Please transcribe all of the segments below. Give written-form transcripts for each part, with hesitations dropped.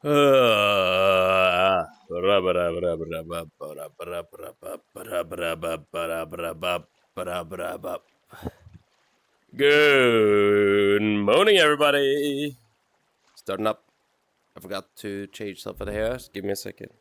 Good morning, everybody. Starting up. I forgot to change stuff in here. Just give me a second.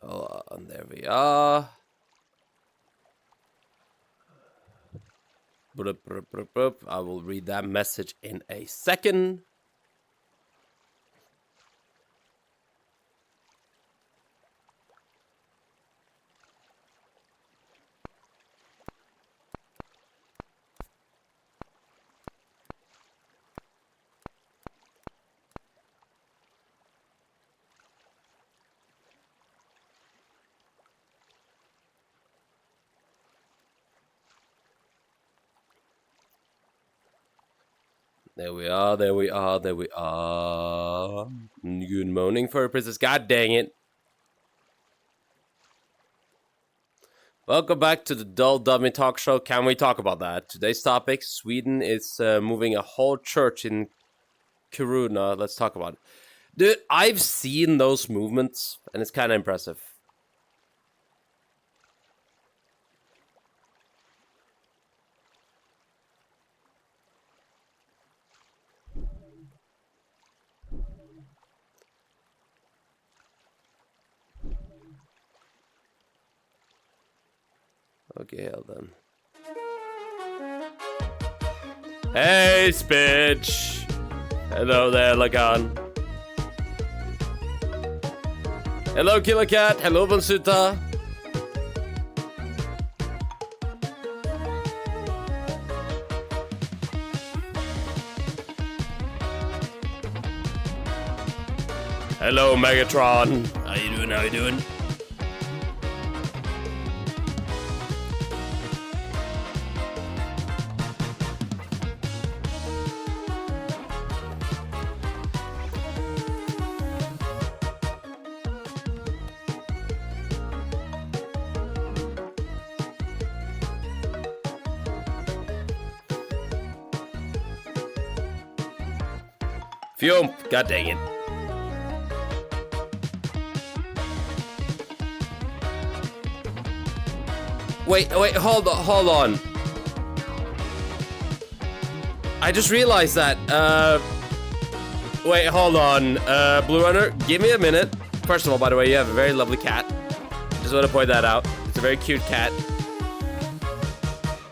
Oh, and there we are. I will read that message in a second. There we are, there we are, there we are. Good morning for Princess. God dang it. Welcome back to the Dull Dummy Talk Show. Can we talk about that? Today's topic, Sweden is moving a whole church in Kiruna. Let's talk about it. Dude, I've seen those movements, and it's kind of impressive. Okay, well then. Hey, Spitch! Hello there, Lagan. Hello, Killer Cat. Hello, Bonsuta. Hello, Megatron. How you doing? How you doing? Fume. God dang it. Wait, hold on. I just realized that, wait, hold on. Blue Runner, give me a minute. First of all, by the way, you have a very lovely cat. Just want to point that out. It's a very cute cat.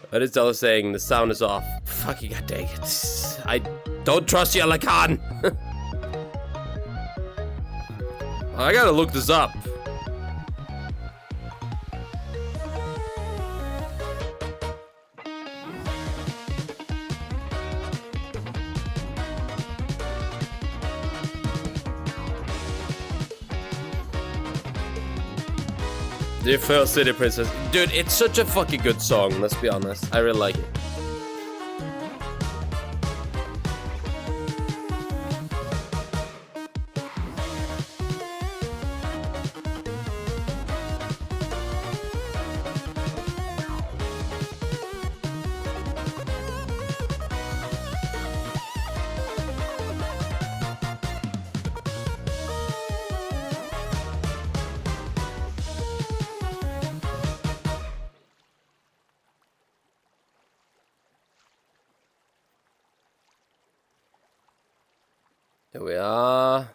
But it's always saying the sound is off. Fucking god dang it. I don't trust you, Lacan. I gotta look this up. The First City Princess. Dude, it's such a fucking good song, let's be honest. I really like it. Here we are.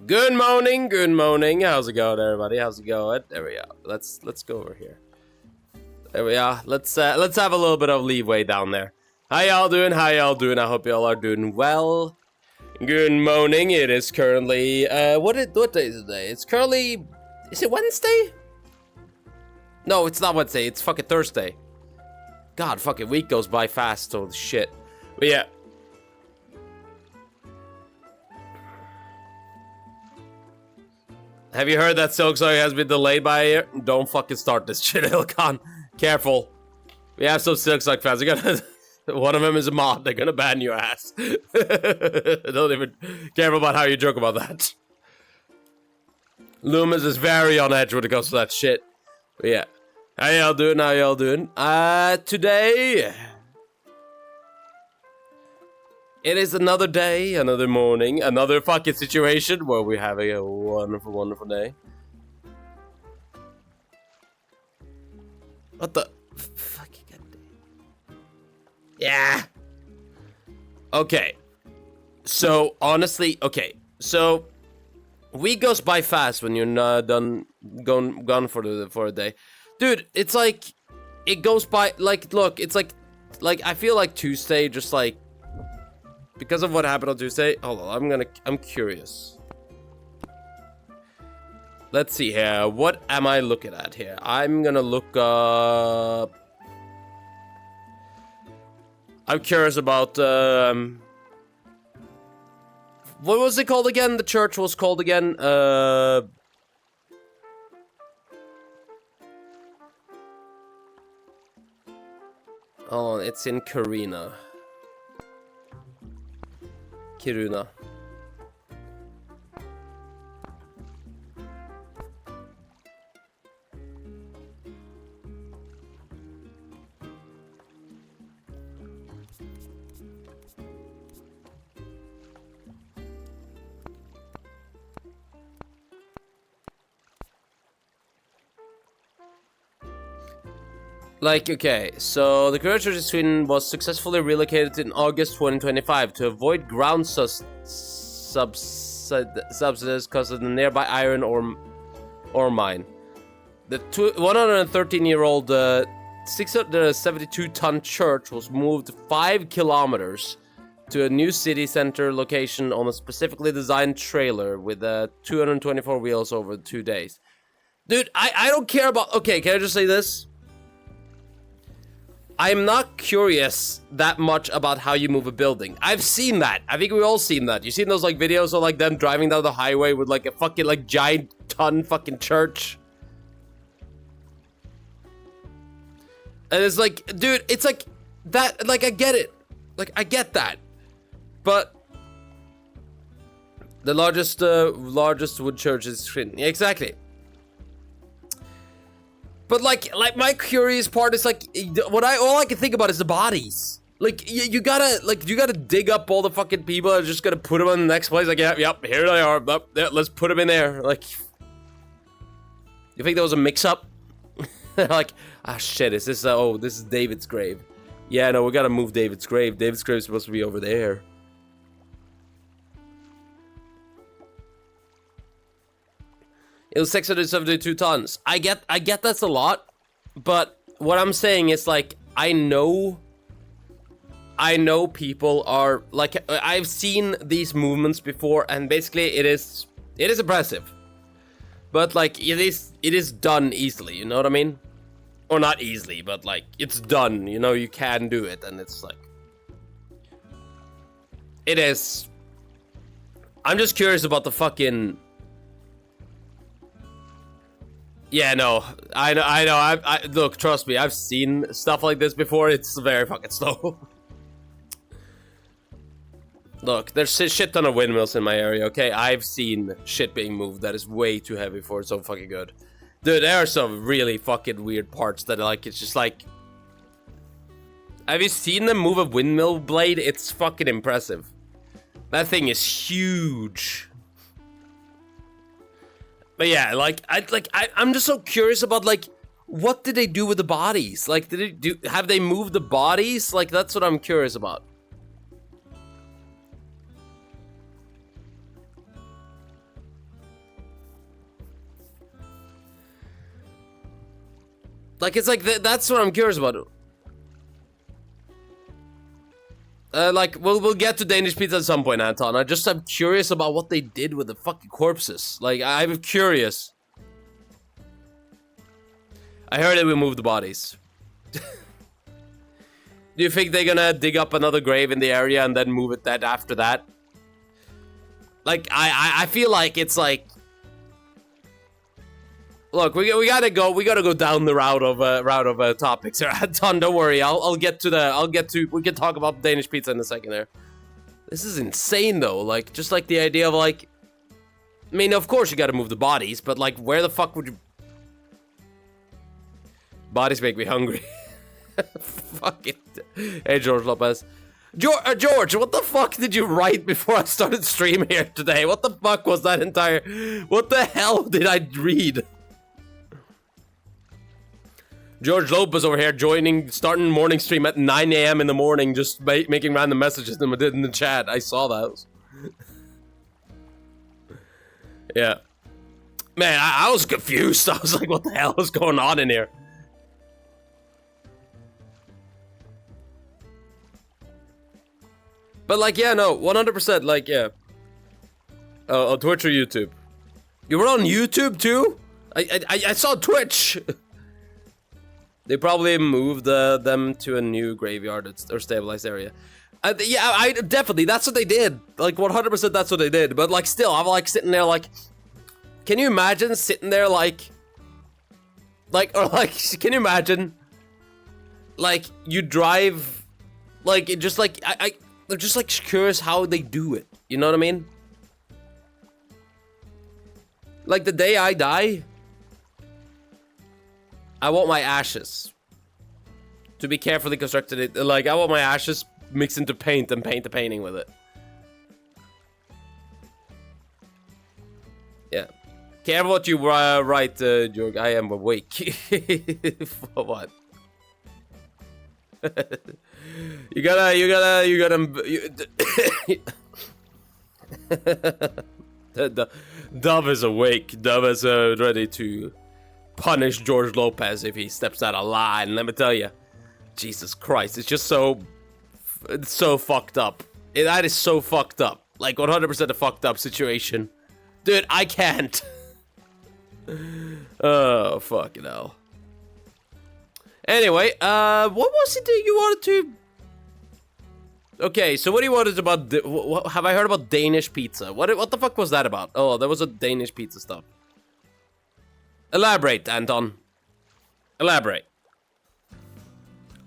Good morning. How's it going, everybody? How's it going? There we go. Let's go over here. There we are. Let's have a little bit of leeway down there. How y'all doing? I hope y'all are doing well. Good morning. It is currently what day is it today? It's currently, is it Wednesday? No, it's not Wednesday. It's fucking Thursday. God, fucking week goes by fast. Holy shit. But yeah. Have you heard that Silk Song has been delayed by a year? Don't fucking start this shit, Ilkan. Careful. We have some Silk Song fans. They're gonna, one of them is a mod. They're gonna ban your ass. Don't even careful about how you joke about that. Loomis is very on edge when it comes to that shit. But yeah. How y'all doing? How y'all doing? Today... It is another day, another morning, another fucking situation where we're having a wonderful, wonderful day. What the... Fucking goddamn. Yeah. Okay. So, honestly, okay. So, week goes by fast when you're not gone for a day. Dude, it's like... It goes by... Like, look, it's like... I feel like Tuesday just like... Because of what happened on Tuesday, hold on, I'm curious. Let's see here, what am I looking at here? I'm gonna look up... I'm curious about, what was it called again? The church was called again, oh, it's in Kiruna. Like, okay, so the Church of Sweden was successfully relocated in August 2025 to avoid ground subsidies because of the nearby iron ore mine. The 113-year-old 672-ton church was moved 5 kilometers to a new city center location on a specifically designed trailer with 224 wheels over 2 days. Dude, I don't care about... Okay, can I just say this? I'm not curious that much about how you move a building. I've seen that. I think we've all seen that. You seen those like videos of like them driving down the highway with like a fucking like giant ton fucking church? And it's like, dude, it's like that, like I get it. Like I get that. But the largest wood church is Sweden. Yeah, exactly. But like my curious part is like all I can think about is the bodies. Like you gotta dig up all the fucking people and just gotta put them in the next place. Like yep, here they are. Yep, yeah, let's put them in there. Like, you think that was a mix-up? Like, ah shit, is this? Oh, this is David's grave. Yeah, no, we gotta move David's grave. David's grave is supposed to be over there. It was 672 tons. I get that's a lot, but what I'm saying is like I know people are like I've seen these movements before, and basically it is impressive, but like it is done easily. You know what I mean? Or not easily, but like it's done. You know, you can do it, and it's like it is. I'm just curious about the fucking. Yeah, no, I know. I look, trust me, I've seen stuff like this before. It's very fucking slow. Look, there's a shit ton of windmills in my area, okay? I've seen shit being moved that is way too heavy for it, so fucking good. Dude, there are some really fucking weird parts that like, it's just like... Have you seen them move a windmill blade? It's fucking impressive. That thing is huge. But yeah, I'm just so curious about like, what did they do with the bodies? Like, have they moved the bodies? Like, that's what I'm curious about. Like, it's like that's what I'm curious about. Like, we'll get to Danish pizza at some point, Anton. I'm curious about what they did with the fucking corpses. Like, I'm curious. I heard they will move the bodies. Do you think they're gonna dig up another grave in the area and then move it that after that? Like, I feel like it's like... Look, we gotta go down the route of topics here. Ton, don't worry. We can talk about Danish pizza in a second there. This is insane though. Like, just like the idea of like, I mean, of course you gotta move the bodies, but like, where the fuck would you? Bodies make me hungry. Fuck it. Hey, George Lopez. George, what the fuck did you write before I started streaming here today? What the fuck was that entire? What the hell did I read? George Lopez over here starting morning stream at 9 AM in the morning, just making random messages in the chat. I saw that. Yeah. Man, I was confused. I was like, what the hell is going on in here? But like, yeah, no, 100%, like, yeah. On Twitch or YouTube? You were on YouTube too? I saw Twitch! They probably moved them to a new graveyard or stabilized area. Yeah, I definitely, that's what they did. Like, 100% that's what they did. But like, still, I'm like sitting there like... Can you imagine sitting there like... can you imagine... Like, you drive... Like, it just like, I'm just like curious how they do it. You know what I mean? Like the day I die, I want my ashes to be carefully constructed. Like I want my ashes mixed into paint and paint the painting with it. Yeah. Careful what you write, Jorg. I am awake. For what? You gotta. The Dove is awake. Dove is ready to punish George Lopez if he steps out of line. Let me tell you, Jesus Christ, it's just it's so fucked up. That is so fucked up. Like 100% a fucked up situation, dude. I can't. Oh fucking hell. Anyway, what was it that you wanted to... Okay, so what do you wanted about... have I heard about Danish pizza? What the fuck was that about? Oh, there was a Danish pizza stuff. Elaborate, Anton. Elaborate.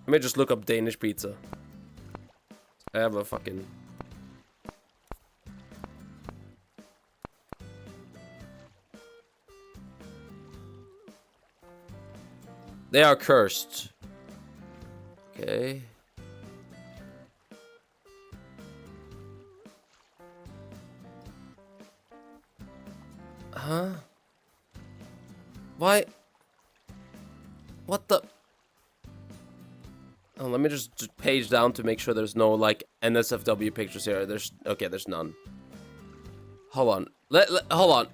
Let me just look up Danish pizza. I have a fucking... They are cursed. Okay. Huh? Why? What the? Oh, let me just page down to make sure there's no like NSFW pictures here. There's none. Hold on. Hold on.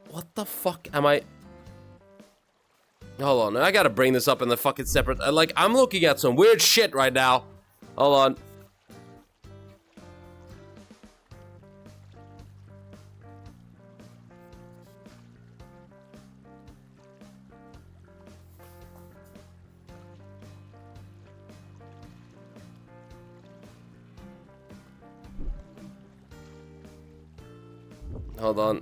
What the fuck am I? Hold on, I gotta bring this up in the fucking separate... like, I'm looking at some weird shit right now. Hold on. Hold on.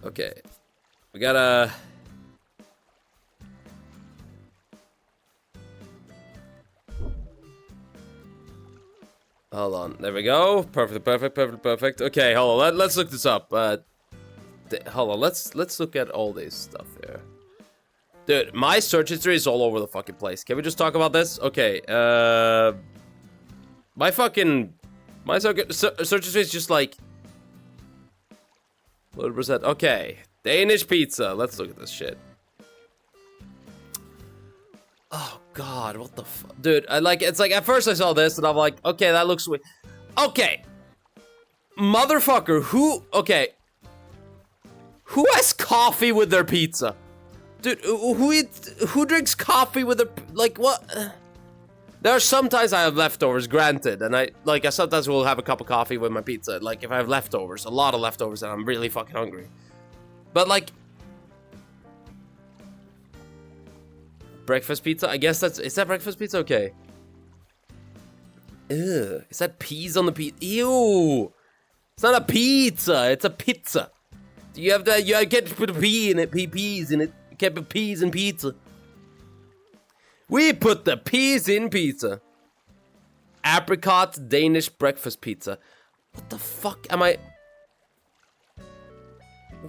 Okay, we gotta... Hold on, there we go. Perfect. Okay, hold on, let's look this up. Hold on, let's look at all this stuff here. Dude, my search history is all over the fucking place. Can we just talk about this? Okay, my search history is just like... 100%. Okay, Danish pizza. Let's look at this shit. Oh god, what the fuck, dude? It's like at first I saw this and I'm like, okay, that looks weird. Okay, motherfucker, who? Okay, who has coffee with their pizza, dude? Who drinks coffee with their like what? There are sometimes I have leftovers, granted, and I sometimes will have a cup of coffee with my pizza. Like if I have leftovers, a lot of leftovers, and I'm really fucking hungry. But like... breakfast pizza? I guess that's... Is that breakfast pizza? Okay. Ugh. Is that peas on the pizza? Ew! It's not a pizza, it's a pizza. You have to... You can't put a pea in it, peas in it. You can't put peas in pizza. We put the peas in pizza. Apricot Danish breakfast pizza. What the fuck am I...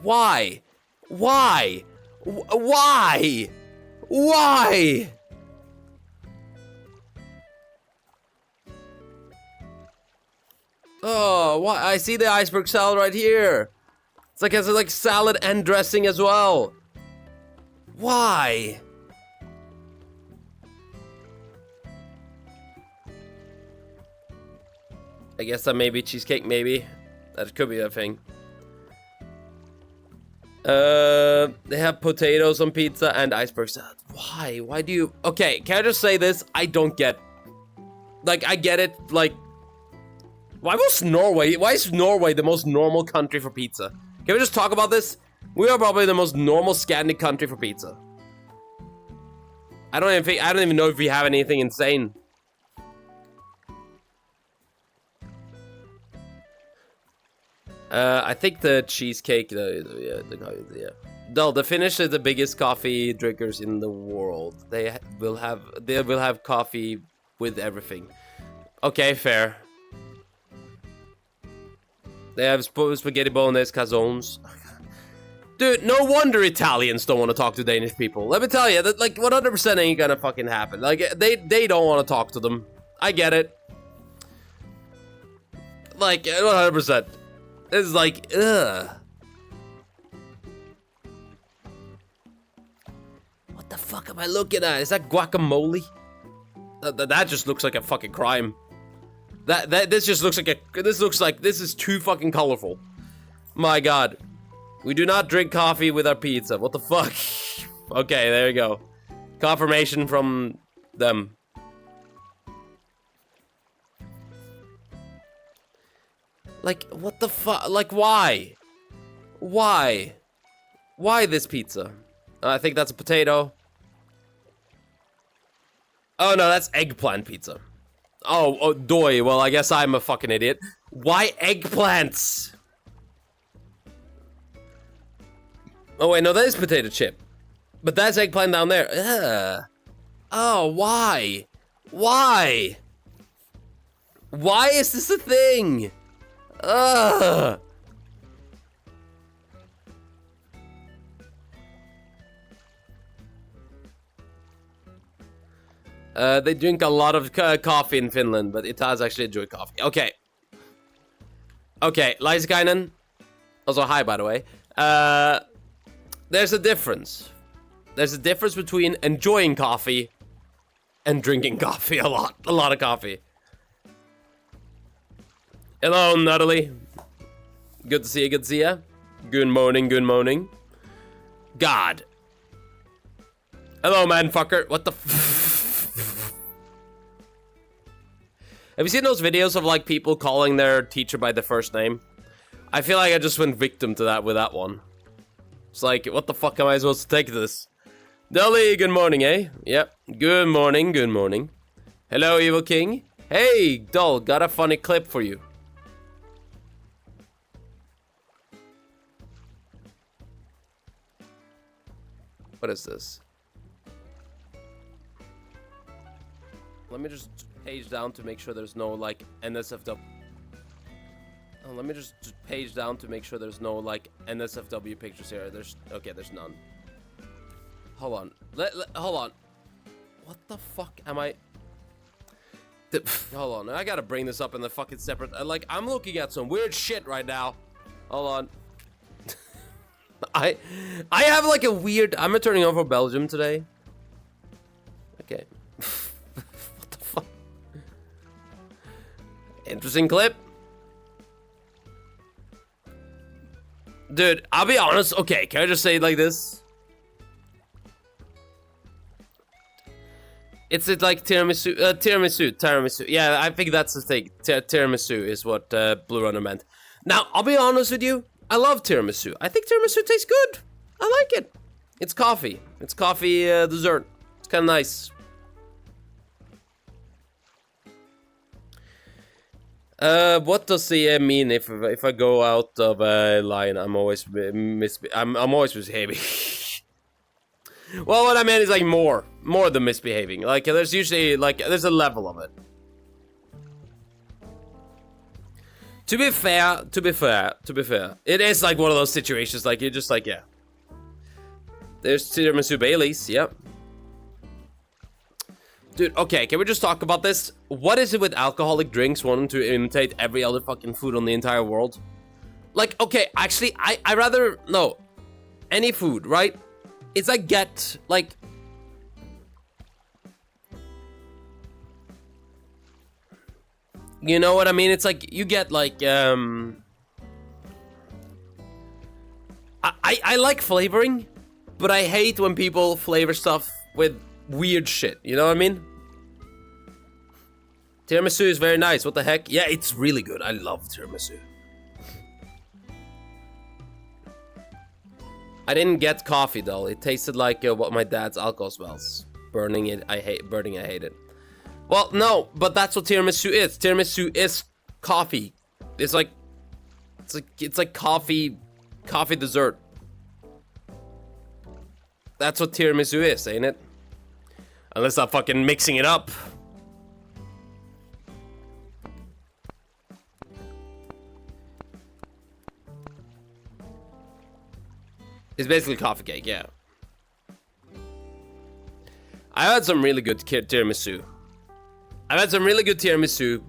Why? Why? Why? Why? Oh, why? I see the iceberg salad right here. It's like, it has like salad and dressing as well. Why? I guess that may be cheesecake, maybe. That could be a thing. They have potatoes on pizza and iceberg salad. Why? Why do you... Okay, can I just say this? I don't get... Like, I get it, like... Why is Norway the most normal country for pizza? Can we just talk about this? We are probably the most normal Scandinavian country for pizza. I don't even know if we have anything insane. I think the cheesecake, yeah. No, the Finnish are the biggest coffee drinkers in the world. They will have coffee with everything. Okay, fair. They have spaghetti bolognese, calzones. Dude, no wonder Italians don't want to talk to Danish people. Let me tell you, that like 100% ain't gonna fucking happen. Like they don't want to talk to them. I get it. Like 100%. It's like, ugh. What the fuck am I looking at? Is that guacamole? That just looks like a fucking crime. This just looks like a... This is too fucking colorful. My god. We do not drink coffee with our pizza. What the fuck? Okay, there you go. Confirmation from them. Like, what the fuck? Like, why? Why? Why this pizza? I think that's a potato. Oh, no, that's eggplant pizza. Oh, doy. Well, I guess I'm a fucking idiot. Why eggplants? Oh, wait, no, that is potato chip. But that's eggplant down there. Ugh. Oh, why? Why? Why is this a thing? Ugh. They drink a lot of coffee in Finland, but Italians actually enjoy coffee. Okay. Okay, Laiskainen. Also, hi, by the way. There's a difference. There's a difference between enjoying coffee and drinking coffee a lot. A lot of coffee. Hello, Natalie. Good to see you, good to see you. Good morning, good morning. God. Hello, man fucker. What the Have you seen those videos of like people calling their teacher by their first name? I feel like I just went victim to that with that one. It's like, what the fuck am I supposed to take this? Dolly, good morning, eh? Yep. Good morning, good morning. Hello, Evil King. Hey, Doll, got a funny clip for you. What is this? Let me just page down to make sure there's no like NSFW. Oh, let me just page down to make sure there's no like NSFW pictures here. There's none. Hold on. Hold on. What the fuck am I? Hold on. I gotta bring this up in the fucking separate. Like I'm looking at some weird shit right now. Hold on. I have like a weird. I'm returning over Belgium today. Okay. What the fuck? Interesting clip. Dude, I'll be honest. Okay, can I just say it like this? It's like tiramisu, tiramisu. Yeah, I think that's the thing. Tiramisu is what Blue Runner meant. Now, I'll be honest with you. I love tiramisu. I think tiramisu tastes good. I like it. It's coffee. It's coffee dessert. It's kind of nice. What does the mean if I go out of a line? I'm always misbehaving. Well, what I meant is like more than misbehaving. Like there's usually like there's a level of it. To be fair, it is like one of those situations. Like you're just like, yeah. There's tiramisu Baileys. Yep. Dude, okay, can we just talk about this? What is it with alcoholic drinks wanting to imitate every other fucking food on the entire world? Like, okay, actually, I rather, no. Any food, right? It's like like... You know what I mean? It's like, you get like, I like flavoring, but I hate when people flavor stuff with weird shit, you know what I mean? Tiramisu is very nice, what the heck? Yeah, it's really good, I love tiramisu. I didn't get coffee though, it tasted like what my dad's alcohol smells. Burning, I hate it. Well, no, but that's what tiramisu is. Tiramisu is coffee. It's like coffee dessert. That's what tiramisu is, ain't it? Unless I'm fucking mixing it up. It's basically coffee cake, yeah. I had some really good tiramisu. I've had some really good tiramisu.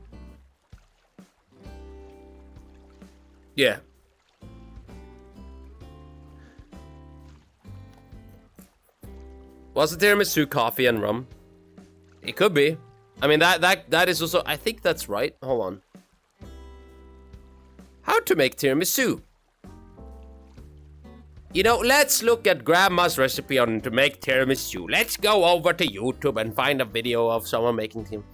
Yeah. Was it tiramisu coffee and rum? It could be. I mean, that is also... I think that's right. Hold on. How to make tiramisu? You know, let's look at Grandma's recipe on to make tiramisu. Let's go over to YouTube and find a video of someone making tiramisu.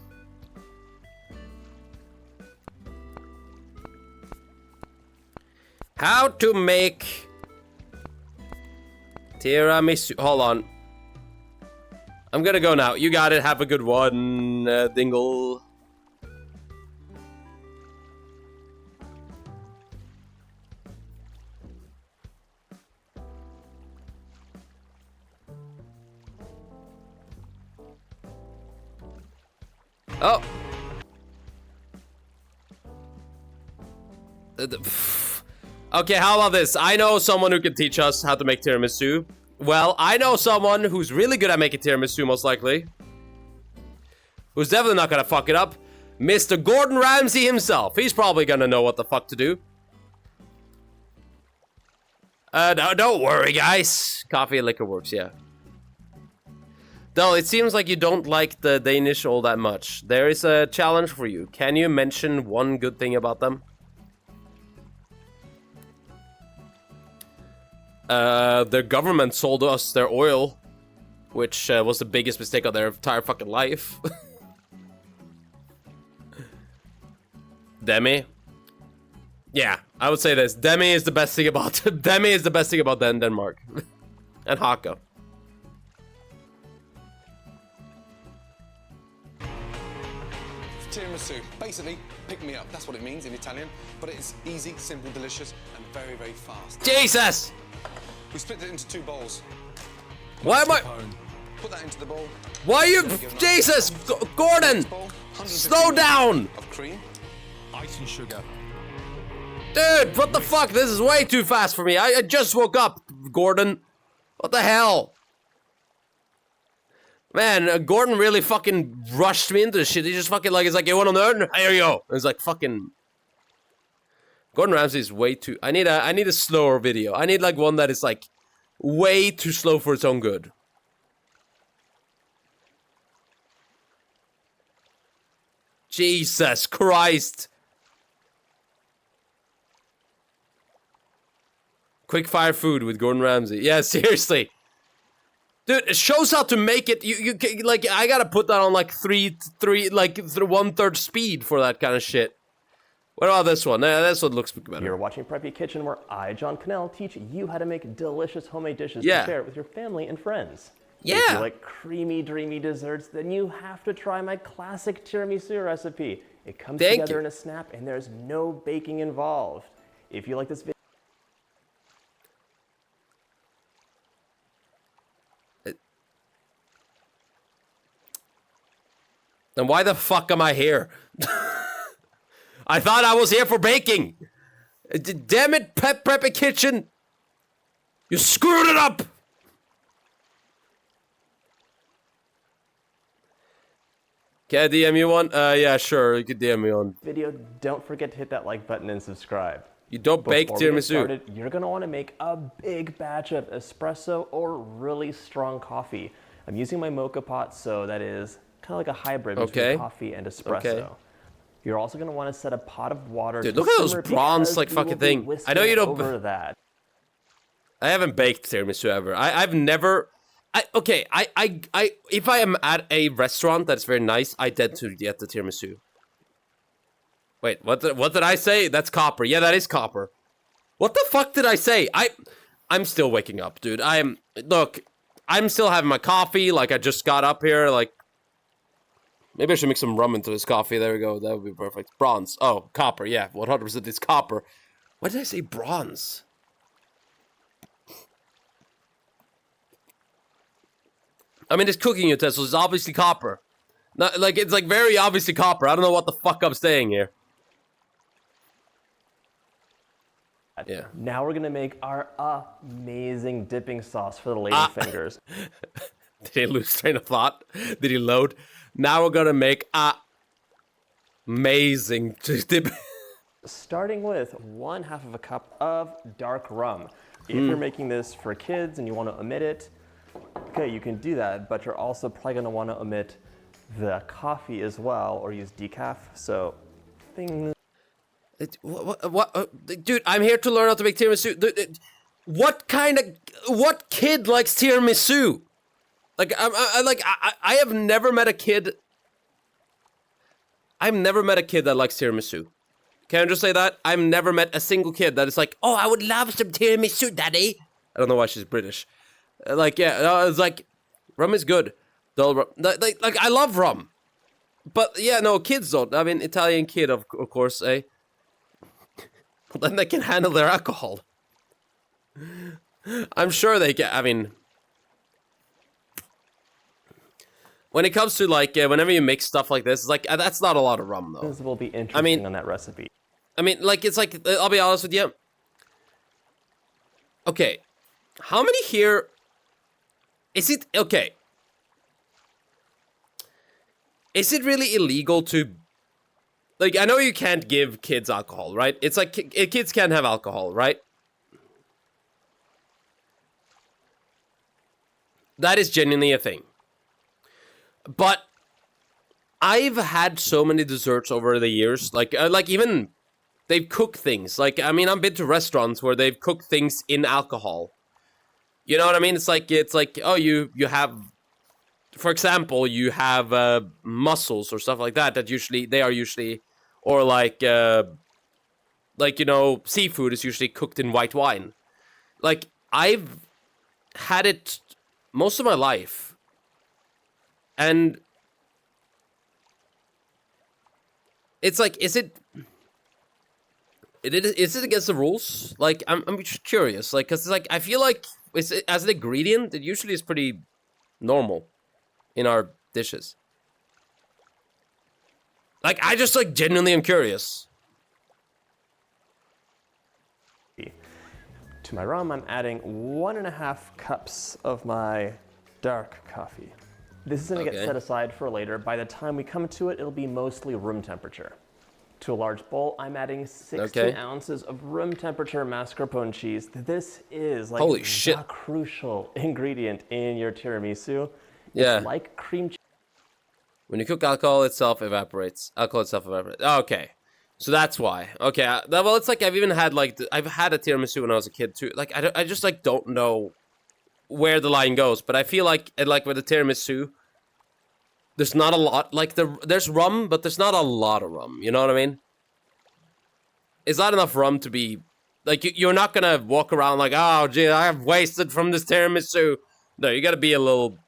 How to make tiramisu. Hold on. I'm gonna go now. You got it. Have a good one, Dingle. Oh. Okay, how about this? I know someone who can teach us how to make tiramisu. Well, I know someone who's really good at making tiramisu, most likely. Who's definitely not gonna fuck it up. Mr. Gordon Ramsay himself. He's probably gonna know what the fuck to do. No, don't worry, guys. Coffee and liquor works, yeah. Though, it seems like you don't like the Danish all that much. There is a challenge for you. Can you mention one good thing about them? Their government sold us their oil, which was the biggest mistake of their entire fucking life. Demi? Yeah, I would say this. Demi is the best thing about Denmark. And Haka. Tiramisu. Basically, pick me up. That's what it means in Italian. But it's easy, simple, delicious, and very, very fast. Jesus! We split it into 2 bowls. Why am I... Put that into the bowl. Why are you... Jesus! Gordon! Slow down! Of cream. Ice and sugar. Dude, what the fuck? This is way too fast for me. I just woke up, Gordon. What the hell? Man, Gordon really fucking rushed me into this shit. He just fucking like, it's like, you want to learn? Here you go. It's like fucking... Gordon Ramsay is way too... I need a slower video. I need like one that is like way too slow for its own good. Jesus Christ. Quick fire food with Gordon Ramsay. Yeah, seriously. Dude, it shows how to make it. You like, I gotta put that on like 1/3 speed for that kind of shit. What about this one? This one looks better. You're watching Preppy Kitchen, where I, John Cannell, teach you how to make delicious homemade dishes Yeah. to share with your family and friends. Yeah. If you like creamy, dreamy desserts, then you have to try my classic tiramisu recipe. It comes together in a snap, and there's no baking involved. If you like this video, then why the fuck am I here? I thought I was here for baking. Damn it, Preppy Kitchen. You screwed it up. Can I DM you one? Yeah, sure. You can DM me one. video, don't forget to hit that like button and subscribe. You don't bake Before we get tiramisu. started, you're going to want to make a big batch of espresso or really strong coffee. I'm using my mocha pot, so that is kind of like a hybrid between coffee and espresso. Okay. You're also going to want to set a pot of water. Dude, to look at those simmer bronze, because like, we will fucking be thing. I know you whisking don't- over that. I haven't baked tiramisu ever. I've never. If I am at a restaurant that's very nice, I tend to get the tiramisu. Wait, what did I say? That's copper. Yeah, that is copper. What the fuck did I say? I'm still waking up, dude. Look, I'm still having my coffee. Like, I just got up here. Like, maybe I should mix some rum into this coffee. There we go. That would be perfect. Bronze. Oh, copper. Yeah, 100% it's copper. Why did I say bronze? I mean, it's cooking utensils. It's obviously copper. Not, like, it's like very obviously copper. I don't know what the fuck I'm saying here. Yeah. Now we're going to make our amazing dipping sauce for the lady fingers. Did he lose train of thought? Did he load? Now we're gonna make amazing dip. Starting with 1/2 cup of dark rum. If you're making this for kids and you want to omit it, okay, you can do that, but you're also probably going to want to omit the coffee as well, or use decaf. So, things. Dude, I'm here to learn how to make tiramisu. What kid likes tiramisu? Like, I have never met a kid. I've never met a kid that likes tiramisu. Can I just say that? I've never met a single kid that is like, oh, I would love some tiramisu, daddy. I don't know why she's British. Like, yeah, it's like, rum is good. Dull rum. Like, I love rum. But, yeah, no, kids don't. I mean, Italian kid, of course, eh? Well, then they can handle their alcohol. I'm sure they can. I mean, when it comes to, like, whenever you mix stuff like this, it's like, that's not a lot of rum, though. This will be interesting on that recipe. I mean, like, it's like, I'll be honest with you. Okay. How many here... Is it... Okay. Is it really illegal to... Like, I know you can't give kids alcohol, right? It's like, kids can't have alcohol, right? That is genuinely a thing. But I've had so many desserts over the years. Like even... They've cooked things. Like, I mean, I've been to restaurants where they've cooked things in alcohol. You know what I mean? It's like, oh, you have... For example, you have mussels or stuff like that they are usually... Or like, you know, seafood is usually cooked in white wine. Like, I've had it most of my life. And it's like, is it against the rules? Like, I'm just curious. Like, cause it's like, I feel like as an ingredient, it usually is pretty normal in our dishes. Like, I just, like, genuinely am curious. To my rum, I'm adding 1.5 cups of my dark coffee. This is going to get set aside for later. By the time we come to it, it'll be mostly room temperature. To a large bowl, I'm adding 16 ounces of room temperature mascarpone cheese. This is like holy shit, a crucial ingredient in your tiramisu. Yeah. It's like cream cheese. When you cook, alcohol itself evaporates. Okay. So that's why. Okay. Well, it's like I've even had, like, I've had a tiramisu when I was a kid, too. Like, I just, like, don't know where the line goes. But I feel like with the tiramisu, there's not a lot. Like, there's rum, but there's not a lot of rum. You know what I mean? it's not enough rum to be like you're not gonna walk around like, oh gee, I have wasted from this tiramisu. No, you gotta be a little.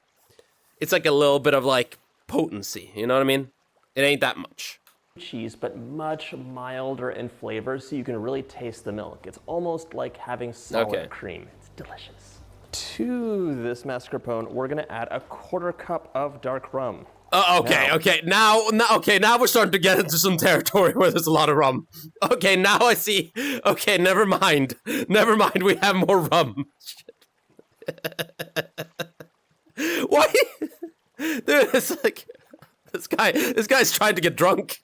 It's like a little bit of like potency. You know what I mean? It ain't that much. Cheese, but much milder in flavor, so you can really taste the milk. It's almost like having solid cream. It's delicious. To this mascarpone, we're gonna add a 1/4 cup of dark rum. Okay. Now we're starting to get into some territory where there's a lot of rum. Okay, now I see. Okay, never mind. Never mind. We have more rum. Why? Dude, it's like this guy's trying to get drunk.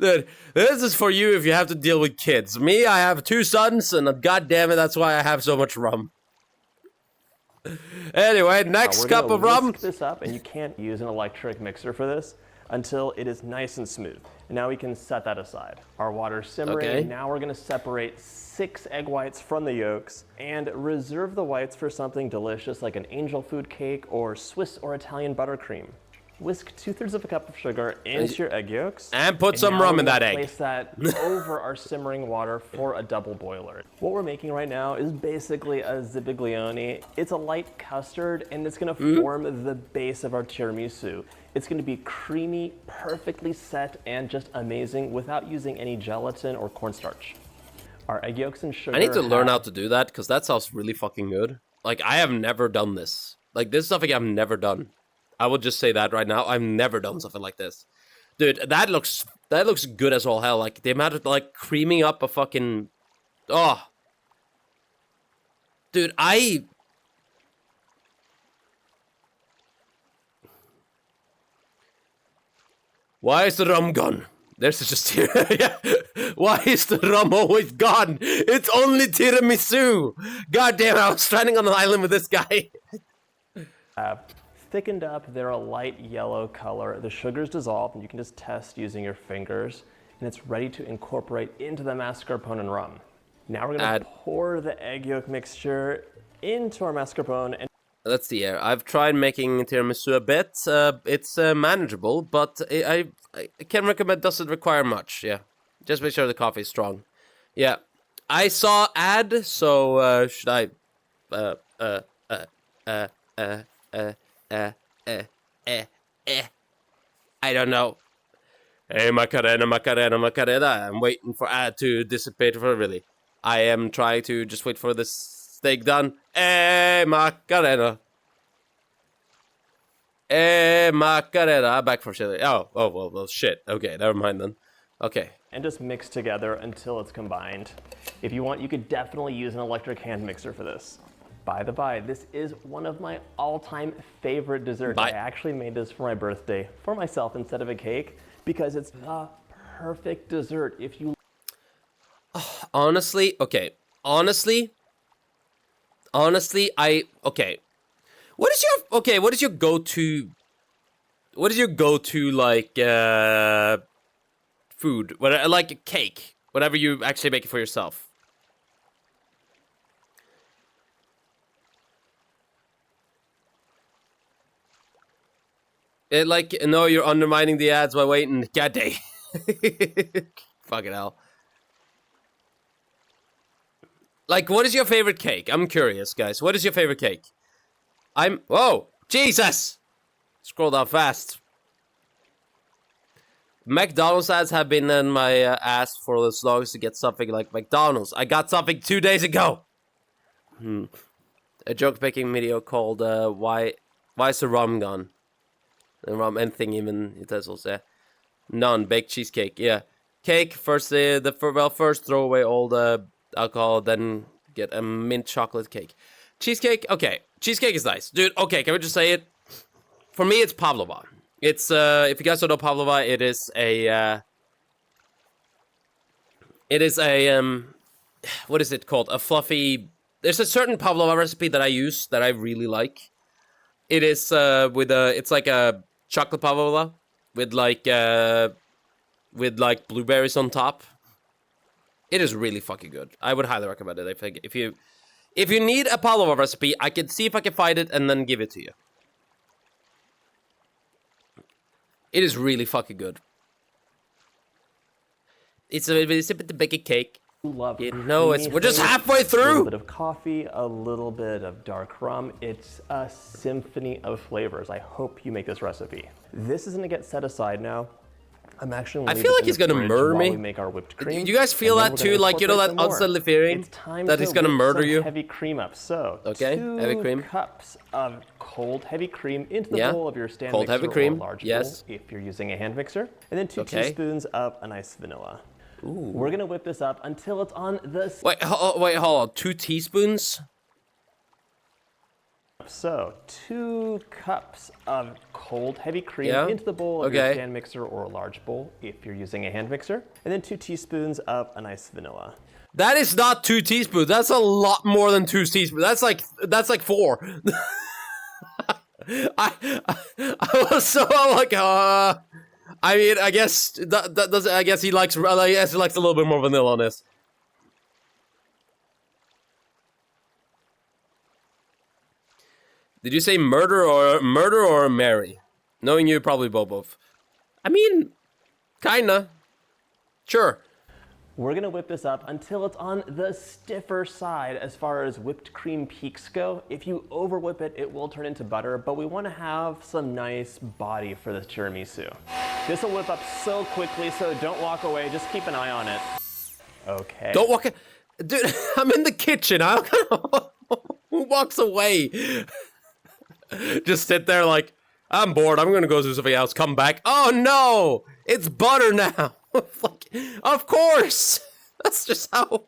Dude, this is for you if you have to deal with kids. Me, I have 2 sons, and god damn it, that's why I have so much rum. Anyway, next cup of rum. Whisk this up, and you can't use an electric mixer for this until it is nice and smooth. And now we can set that aside. Our water's simmering. Okay. Now we're gonna separate 6 egg whites from the yolks and reserve the whites for something delicious like an angel food cake or Swiss or Italian buttercream. Whisk 2/3 of a cup of sugar into your egg yolks. And put some rum in that egg. Place that over our simmering water for a double boiler. What we're making right now is basically a zibiglione. It's a light custard, and it's gonna form the base of our tiramisu. It's gonna be creamy, perfectly set, and just amazing without using any gelatin or cornstarch. Our egg yolks and sugar. I need to learn how to do that, because that sounds really fucking good. Like, I have never done this. Like, this is something I've never done. I will just say that right now. I've never done something like this. Dude, that looks good as all hell. Like, the amount of, like, creaming up a fucking... Oh. Dude, Why is the rum gone? There's just here. Yeah. Why is the rum always gone? It's only tiramisu. God damn it, I was stranding on an island with this guy. Thickened up, they're a light yellow color. The sugar's dissolved, and you can just test using your fingers, and it's ready to incorporate into the mascarpone and rum. Now we're gonna pour the egg yolk mixture into our mascarpone. And let's see here. I've tried making tiramisu a bit. It's manageable, but I can recommend. Doesn't require much. Yeah, just make sure the coffee is strong. Yeah, I saw ad. So should I? I don't know. Hey, Macarena. I'm waiting for ad to dissipate for really. I am trying to just wait for this steak done. Hey, Macarena. Hey, Macarena. Back for chili. Oh, well, shit. Okay, never mind then. Okay. And just mix together until it's combined. If you want, you could definitely use an electric hand mixer for this. By the by, this is one of my all-time favorite desserts. I actually made this for my birthday, for myself instead of a cake, because it's the perfect dessert if you... Honestly, okay. Honestly, what is your go-to, like, food? Like a cake, whatever you actually make it for yourself. No, you're undermining the ads by waiting. God dang. Fucking hell. Like, what is your favorite cake? I'm curious, guys. What is your favorite cake? Whoa! Jesus! Scroll down fast. McDonald's ads have been in my ass for as long as to get something like McDonald's. I got something 2 days ago! A joke-making video called, Why is the rum gone? The rum, anything, even utensils, yeah. None. Baked cheesecake, yeah. Cake, first first throw away all the alcohol, then get a mint chocolate cake. Cheesecake, okay. Cheesecake is nice. Dude, okay, can we just say it? For me, it's pavlova. It's, if you guys don't know pavlova, it is a, what is it called? A fluffy, there's a certain pavlova recipe that I use that I really like. It is, it's like a chocolate pavlova with like blueberries on top. It is really fucking good. I would highly recommend it. If you need a pavlova recipe, I can see if I can find it and then give it to you. It is really fucking good. it's a bit big a cake. Love we're just halfway A through. little bit of coffee, a little bit of dark rum. It's a symphony of flavors. I hope you make this recipe. This is gonna get set aside now. I'm actually I feel like he's gonna murder me. We make our whipped cream. Do you guys feel that too? Like, you know, that unsettling feeling that he's gonna murder you? Heavy cream up. So, okay, heavy cream. 2 cups of cold heavy cream into the bowl of your stand cold mixer heavy cream. or large yes. bowl if you're using a hand mixer, and then 2 teaspoons of a nice vanilla. Ooh. We're gonna whip this up until it's on the. Wait, hold on. 2 teaspoons. So 2 cups of cold heavy cream into the bowl of your stand mixer or a large bowl if you're using a hand mixer, and then 2 teaspoons of a nice vanilla. That is not 2 teaspoons. That's a lot more than 2 teaspoons. That's like 4. I was so like, I mean, I guess that does. I guess he likes. I guess he likes a little bit more vanilla on this. Did you say murder or marry? Knowing you, probably both. I mean, kinda. Sure. We're gonna whip this up until it's on the stiffer side as far as whipped cream peaks go. If you over whip it, it will turn into butter, but we wanna have some nice body for this tiramisu. This will whip up so quickly, so don't walk away, just keep an eye on it. Okay. Don't walk, dude, I'm in the kitchen, who walks away? Just sit there like, I'm bored, I'm gonna go do something else, come back. Oh no, it's butter now. Like, of course. That's just how.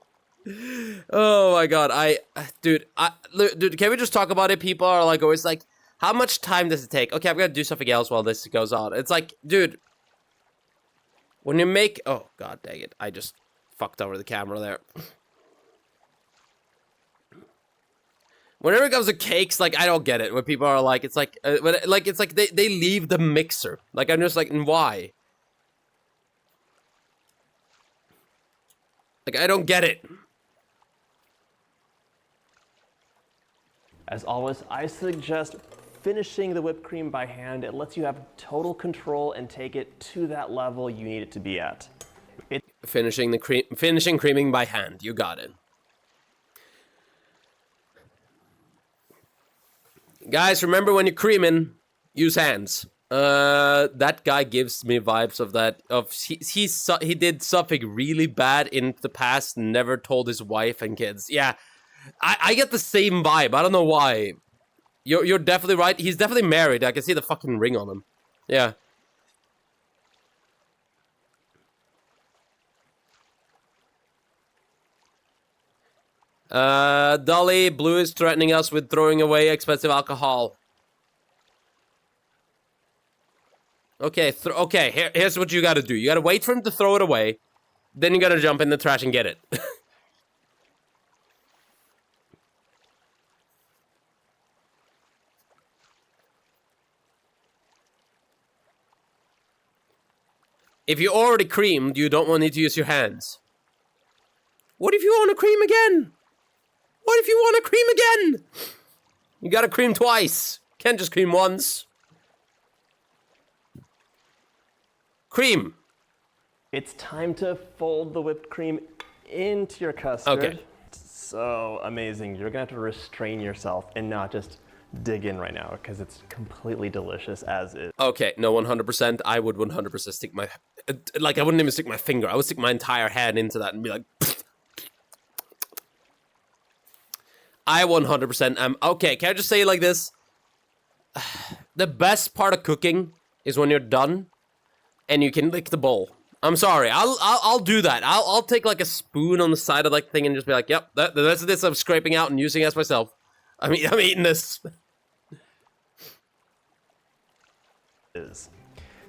Oh my god, dude, can we just talk about it? People are like always like, how much time does it take? Okay, I'm gonna do something else while this goes on. It's like, dude, when you make, oh god dang it, I just fucked over the camera there. Whenever it comes to cakes, like, I don't get it. When people are like, it's like, it's like they leave the mixer. Like, I'm just like, and why? Like, I don't get it. As always, I suggest finishing the whipped cream by hand. It lets you have total control and take it to that level you need it to be at. Finishing creaming by hand. You got it. Guys, remember when you're creaming, use hands. That guy gives me vibes of that. He did something really bad in the past, and never told his wife and kids. Yeah, I get the same vibe. I don't know why. You're definitely right. He's definitely married. I can see the fucking ring on him. Yeah. Dolly, Blue is threatening us with throwing away expensive alcohol. Okay, here's what you gotta do. You gotta wait for him to throw it away. Then you gotta jump in the trash and get it. If you already creamed, you don't need to use your hands. What if you want to cream again? What if you want to cream again? You gotta cream twice. Can't just cream once. Cream. It's time to fold the whipped cream into your custard. Okay. So amazing. You're gonna have to restrain yourself and not just dig in right now because it's completely delicious as is. Okay, no, 100%. I would 100% stick my, like, I wouldn't even stick my finger. I would stick my entire hand into that and be like, I 100% am. Okay, can I just say it like this? The best part of cooking is when you're done and you can lick the bowl. I'm sorry. I'll do that. I'll take like a spoon on the side of that thing and just be like, yep, that's this I'm scraping out and using as myself. I mean, I'm eating this.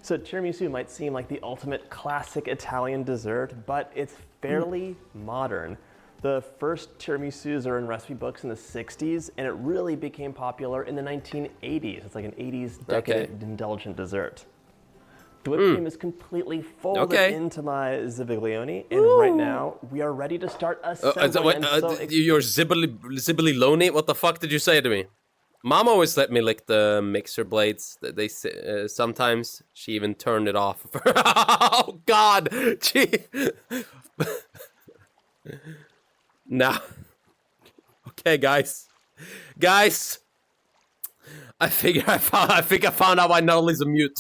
So tiramisu might seem like the ultimate classic Italian dessert, but it's fairly modern. The first tiramisus are in recipe books in the 60s, and it really became popular in the 1980s. It's like an 80s decadent indulgent dessert. The whipped cream is completely folded into my zibiglione, and right now we are ready to start assembling. You're zibbly loney? What the fuck did you say to me? Mom always let me lick the mixer blades. They sometimes she even turned it off. Oh God! Gee. Now, okay, guys. I think I found out why Nuttalley's a mute.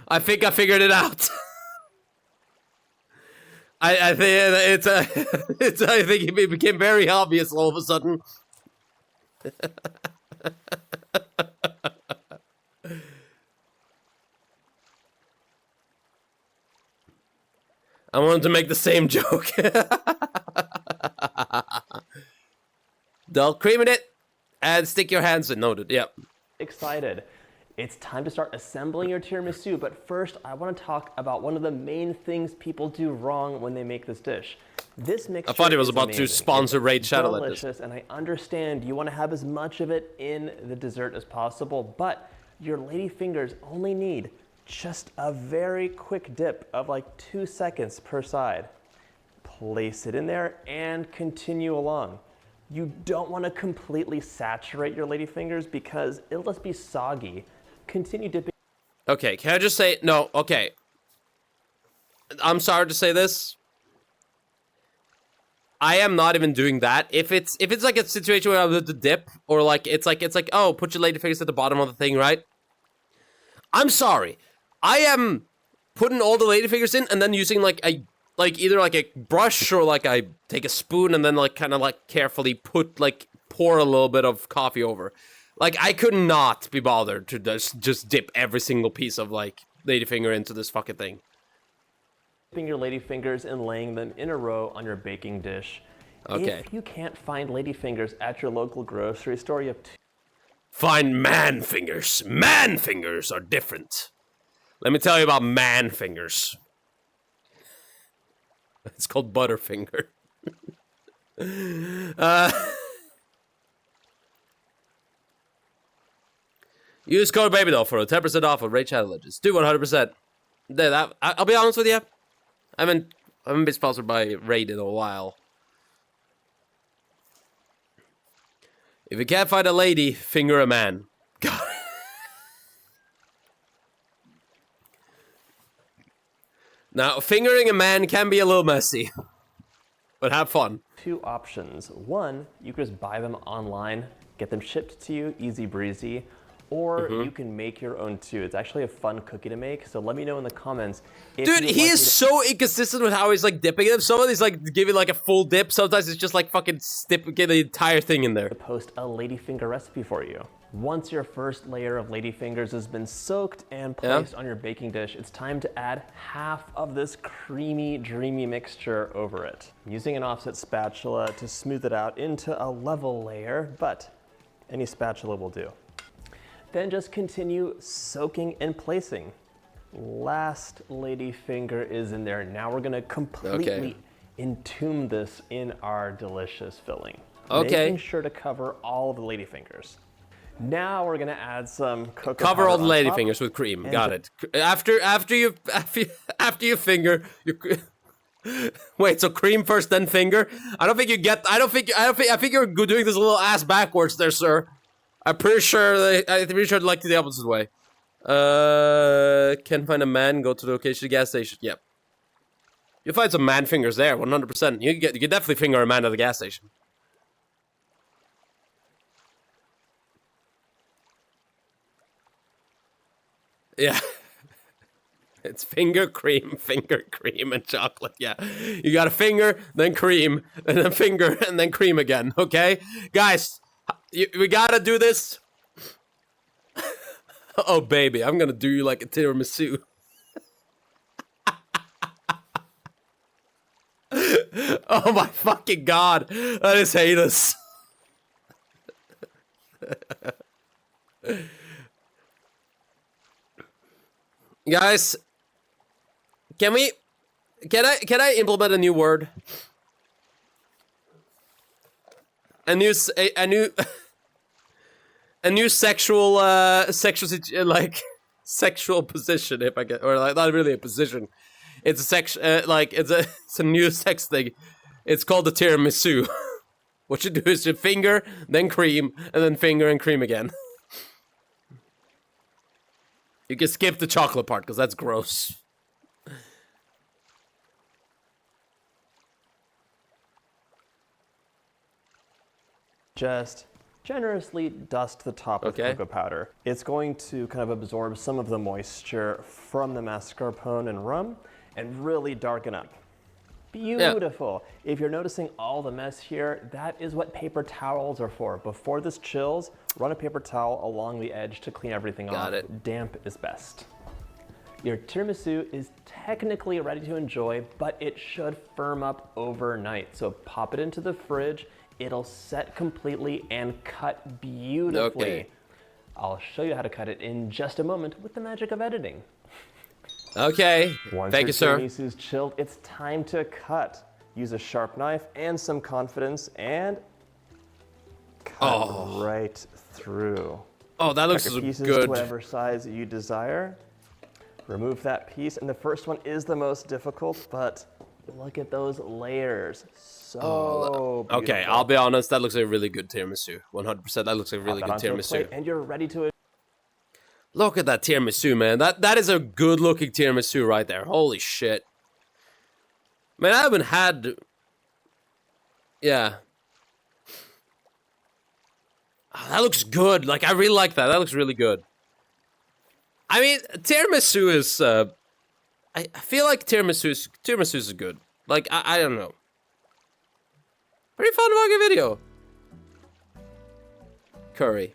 I think I figured it out. I think it's I think it became very obvious all of a sudden. I wanted to make the same joke. They'll cream in it and stick your hands in. Noted. Yep. Excited. It's time to start assembling your tiramisu, but first I want to talk about one of the main things people do wrong when they make this dish. This mixture I thought he was is about amazing. to sponsor Raid Shadow delicious, Legends. and I understand you want to have as much of it in the dessert as possible, but your lady fingers only need just a very quick dip of like 2 seconds per side. Place it in there and continue along. You don't want to completely saturate your lady fingers because it'll just be soggy. Continue dipping. Okay, can I just say no? Okay, I'm sorry to say this. I am not even doing that. If it's like a situation where I have to dip, or like it's like oh, put your lady fingers at the bottom of the thing, right? I'm sorry. I am putting all the lady fingers in and then using like either like a brush or like I take a spoon and then like kind of like carefully pour a little bit of coffee over. Like I could not be bothered to just dip every single piece of like lady finger into this fucking thing. Dipping your lady fingers and laying them in a row on your baking dish. Okay. If you can't find lady fingers at your local grocery store, you have Find man fingers. Man fingers are different. Let me tell you about man fingers. It's called Butterfinger. Use code BABYDOLL for a 10% off of Raid Shadow Legends. Do 100%. I'll be honest with you. I haven't been sponsored by Raid in a while. If you can't find a lady, finger a man. God. Now, fingering a man can be a little messy, but have fun. 2 options. One, you can just buy them online, get them shipped to you, easy breezy, or you can make your own too. It's actually a fun cookie to make, so let me know in the comments. If Dude, you'd he like is me to so inconsistent with how he's like dipping them. Some of these like giving like a full dip. Sometimes it's just like fucking get the entire thing in there. post a ladyfinger recipe for you. Once your first layer of ladyfingers has been soaked and placed on your baking dish, it's time to add half of this creamy, dreamy mixture over it. I'm using an offset spatula to smooth it out into a level layer, but any spatula will do. Then just continue soaking and placing. Last ladyfinger is in there. Now we're gonna completely entomb this in our delicious filling. Making sure to cover all of the ladyfingers. Now we're gonna add some cocoa powder. Cover all the on top. ladyfingers with cream. Got it. After you finger, you wait. So cream first, then finger. I think you're doing this a little ass backwards there, sir. I'm pretty sure I'd like the opposite way. Can find a man. Go to the location, gas station. Yep. You'll find some man fingers there. 100%. You can definitely finger a man at the gas station. Yeah. It's finger, cream, and chocolate. Yeah. You got a finger, then cream, and then finger, and then cream again. Okay? Guys, we gotta do this. Oh, baby. I'm gonna do you like a tiramisu. Oh, my fucking God. That is heinous. Guys, can I implement a new word? A new sexual sexual position, if I get, or like not really a position. It's a it's a new sex thing. It's called the tiramisu. What you do is you finger, then cream, and then finger and cream again. You can skip the chocolate part, because that's gross. Just generously dust the top with cocoa powder. It's going to kind of absorb some of the moisture from the mascarpone and rum and really darken up. Beautiful. Yeah. If you're noticing all the mess here, that is what paper towels are for. Before this chills, run a paper towel along the edge to clean everything off. Got it. Damp is best. Your tiramisu is technically ready to enjoy, but it should firm up overnight. So pop it into the fridge. It'll set completely and cut beautifully. Okay. I'll show you how to cut it in just a moment with the magic of editing. Okay. Thank you, sir. Once your tiramisu's chilled, it's time to cut. Use a sharp knife and some confidence and cut right through. Oh, that looks Cut your pieces good. to whatever size you desire. Remove that piece, and the first one is the most difficult, but look at those layers. So beautiful. Okay, I'll be honest, that looks like a really good tiramisu. 100%, that looks like a really good tiramisu. And you're ready to... Look at that tiramisu, man. That is a good-looking tiramisu right there. Holy shit. Man, I haven't had... Yeah. Oh, that looks good. Like, I really like that. That looks really good. I mean, tiramisu is... I feel like tiramisu is good. Like, I don't know. Pretty fun to make a video. Curry.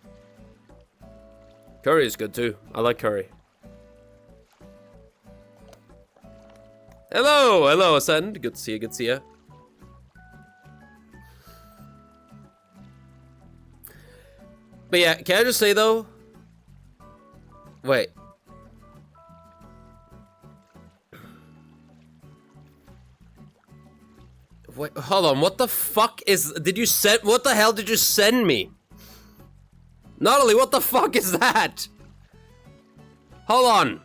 Curry is good too. I like curry. Hello, hello, Ascend. Good to see you, good to see you. But yeah, can I just say though? Wait. Wait, hold on. What the fuck is... Did you send... What the hell did you send me? Natalie, what the fuck is that? Hold on.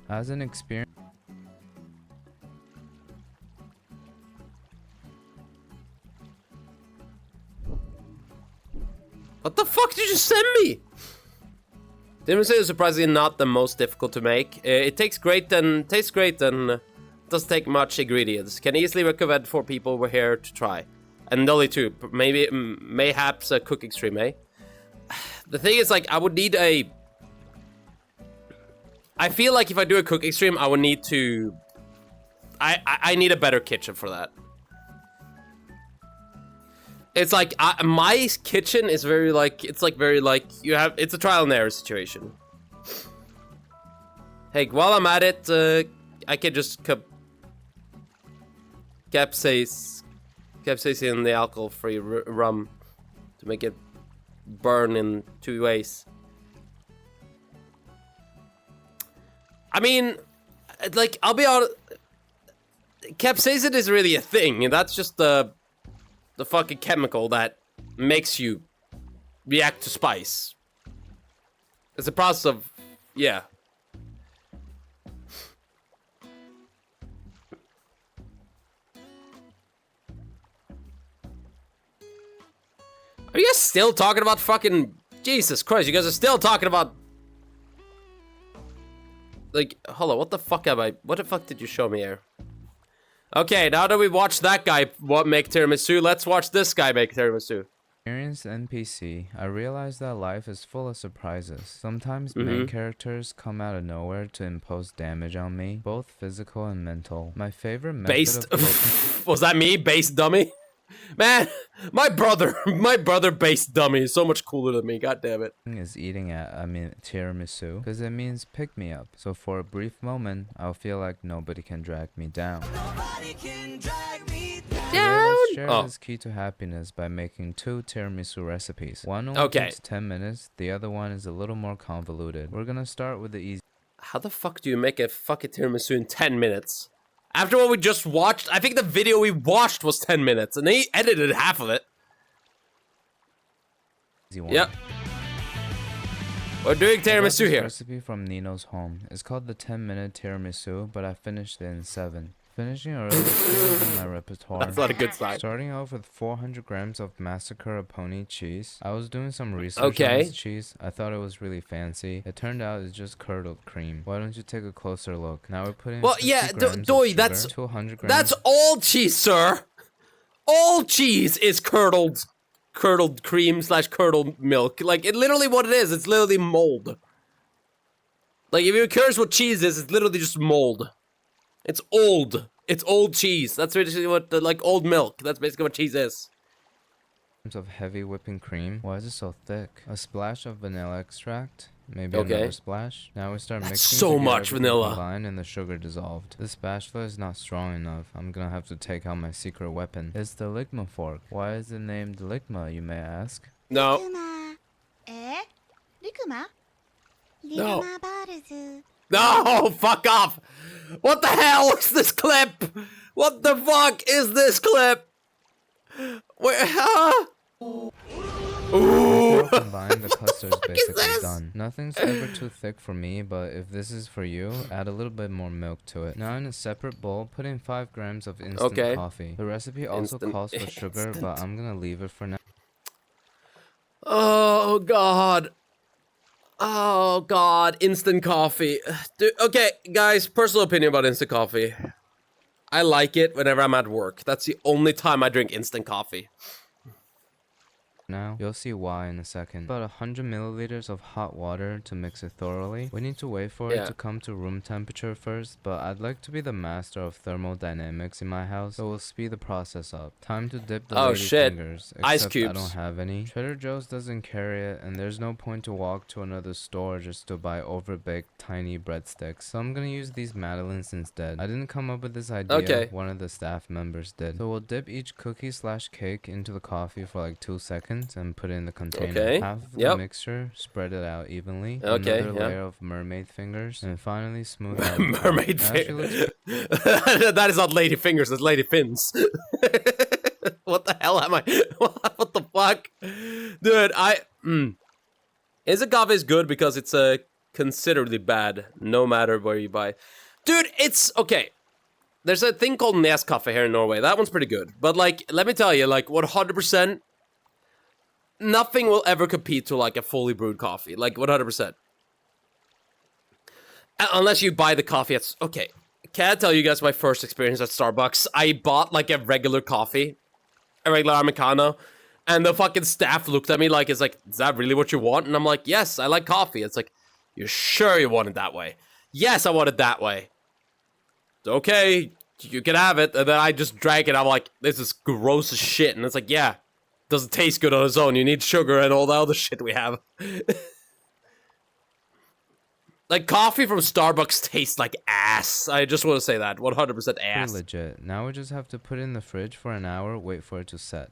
As an experience... What the fuck did you send me? Tiramisu is surprisingly not the most difficult to make. It tastes great and doesn't take much ingredients. Can easily recommend for people we're here to try. And only two. Mayhaps a cooking stream, eh? The thing is, like, I would need a... I feel like if I do a cooking stream, I would need to... I need a better kitchen for that. It's like, my kitchen is very like, it's like very like, it's a trial and error situation. Hey, while I'm at it, I can just capsaicin the alcohol-free rum to make it burn in 2 ways. I mean, like, I'll be honest, capsaicin is really a thing, and that's just the fucking chemical that makes you react to spice. It's a process of, yeah. Are you guys still talking about fucking... Jesus Christ, you guys are still talking about... Like, hold on, what the fuck did you show me here? Okay, now that we watched that guy make tiramisu, let's watch this guy make tiramisu. Experienced NPC, I realized that life is full of surprises. Sometimes main characters come out of nowhere to impose damage on me, both physical and mental. My favorite method of Was that me? Based dummy? Man, my brother based dummy is so much cooler than me, god damn it. Is eating at, tiramisu, because it means pick me up. So for a brief moment, I'll feel like nobody can drag me down. Nobody can drag me down. Let's share this key to happiness by making 2 tiramisu recipes. One only takes 10 minutes, the other one is a little more convoluted. We're gonna start with the easy. How the fuck do you make a fucking tiramisu in 10 minutes? After what we just watched, I think the video we watched was 10 minutes, and they edited half of it. Easy one. Yep. We're doing I got tiramisu this here. recipe from Nino's home. It's called the 10-minute tiramisu, but I finished it in 7. Finishing early is in my repertoire. That's not a good sign. Starting off with 400 grams of mascarpone cheese. I was doing some research on this cheese. I thought it was really fancy. It turned out it's just curdled cream. Why don't you take a closer look? Now we're putting 50 grams of Doi, sugar, that's 200 grams. That's all cheese, sir. All cheese is curdled cream / curdled milk. Like, it literally what it is. It's literally mold. Like, if you're curious what cheese is, it's literally just mold. It's old. It's old cheese. That's basically what, like, old milk. That's basically what cheese is. Of heavy whipping cream. Why is it so thick? A splash of vanilla extract. Maybe another splash. Now we start mixing so to get much everything vanilla. combined and the sugar dissolved. The spatula is not strong enough. I'm gonna have to take out my secret weapon. It's the Ligma fork. Why is it named Ligma, you may ask? No. リクマ No. リクマバールズ No, fuck off. What the hell is this clip? What the fuck is this clip? Where, huh? Ooh. Combined, the custard is basically this? done. Nothing's ever too thick for me, but if this is for you, add a little bit more milk to it. Now in a separate bowl, put in 5 grams of instant coffee. The recipe also calls for sugar, but I'm gonna leave it for now. Oh god. Oh god, instant coffee. Dude, okay, guys, personal opinion about instant coffee. I like it whenever I'm at work. That's the only time I drink instant coffee. Now, you'll see why in a second. About 100 milliliters of hot water to mix it thoroughly. We need to wait for it to come to room temperature first, but I'd like to be the master of thermodynamics in my house, so we'll speed the process up. Time to dip the lady fingers, except Ice cubes. I don't have any. Trader Joe's doesn't carry it, and there's no point to walk to another store just to buy overbaked tiny breadsticks, so I'm gonna use these madeleines instead. I didn't come up with this idea, one of the staff members did. So we'll dip each cookie / cake into the coffee for like 2 seconds. And put it in the container. Half of the mixture, spread it out evenly. Another layer of mermaid fingers, and finally smooth out. Mermaid fingers. That is not lady fingers. That's lady fins. What the hell am I? What the fuck, dude? Instant coffee is good because it's considerably bad, no matter where you buy. Dude, it's okay. There's a thing called Nescafe here in Norway. That one's pretty good. But like, let me tell you, like 100%. Nothing will ever compete to like a fully brewed coffee, like 100%. Unless you buy the coffee at... Okay, can I tell you guys my first experience at Starbucks? I bought like a regular coffee, a regular Americano, and the fucking staff looked at me like, is that really what you want? And I'm like, yes, I like coffee. It's like, you're sure you want it that way? Yes, I want it that way. Okay, you can have it. And then I just drank it. I'm like, this is gross as shit. And it's like, yeah. Doesn't taste good on its own. You need sugar and all the other shit we have. Like, coffee from Starbucks tastes like ass. I just want to say that. 100% ass. Pretty legit. Now we just have to put it in the fridge for an hour, wait for it to set.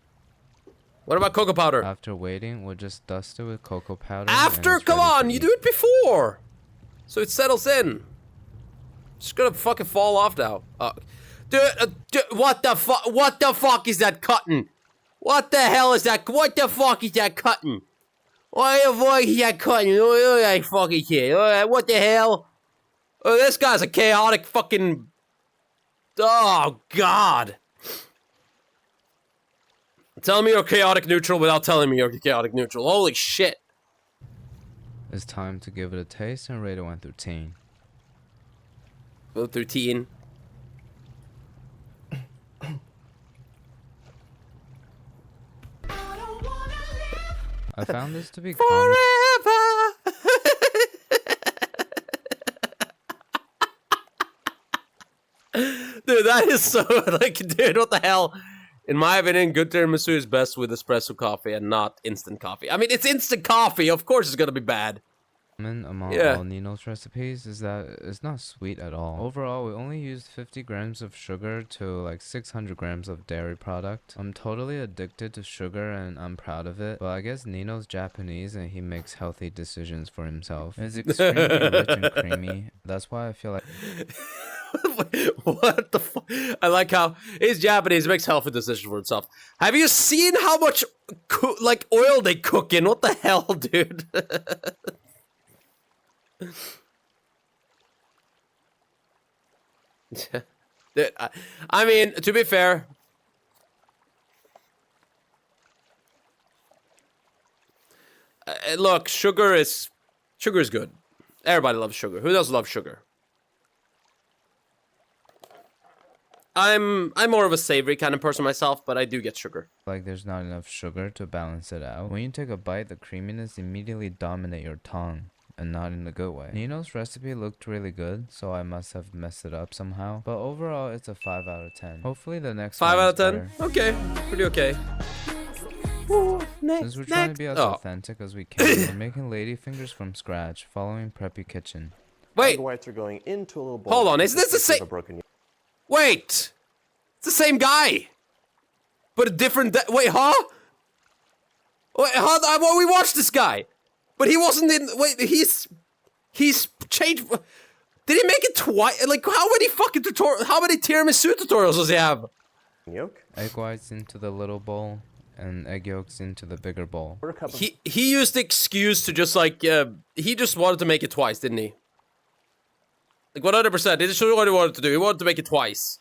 What about cocoa powder? After waiting, we'll just dust it with cocoa powder. After? Come on, you do it before. So it settles in. It's gonna fucking fall off now. Dude, what the fuck? What the fuck is that cutting? What the hell is that? What the fuck is that cutting? What the fuck is that cutting? Oh, that fucking shit. What the hell? Oh, this guy's a chaotic fucking... Oh, God. Tell me you're chaotic neutral without telling me you're chaotic neutral. Holy shit. It's time to give it a taste and rate it 1 through 10. 1 through 10. I found this to be forever. Dude, that is so like, dude, what the hell? In my opinion, good tiramisu is best with espresso coffee and not instant coffee. I mean, it's instant coffee. Of course, it's gonna be bad. Among all Nino's recipes is that it's not sweet at all. Overall, we only used 50 grams of sugar to like 600 grams of dairy product. I'm totally addicted to sugar and I'm proud of it, but I guess Nino's Japanese and he makes healthy decisions for himself. It's extremely rich and creamy. That's why I feel like... What the fuck? I like how he's Japanese, makes healthy decisions for himself. Have you seen how much like oil they cook in? What the hell, dude? Dude, I mean, to be fair, look, sugar is good. Everybody loves sugar. Who doesn't love sugar? I'm more of a savory kind of person myself, but I do get sugar. Like there's not enough sugar to balance it out. When you take a bite, the creaminess immediately dominate your tongue. And not in a good way. Nino's recipe looked really good, so I must have messed it up somehow. But overall, it's a 5 out of 10. Hopefully the next 5 one out is of 10? better. Okay, pretty okay. Since we're trying to be as authentic as we can, we're making ladyfingers from scratch, following preppy kitchen. Wait, Egg whites are going into a little bowl. hold on, is this the same? Wait, it's the same guy, but a different. Wait, huh? Wait, huh? Well, we watched this guy, but he wasn't in. Wait, he's changed. Did he make it twice? Like, how many fucking How many tiramisu tutorials does he have? Yolk. Egg whites into the little bowl, and egg yolks into the bigger bowl. He used the excuse to just like he just wanted to make it twice, didn't he? Like 100%. This is what he wanted to do. He wanted to make it twice.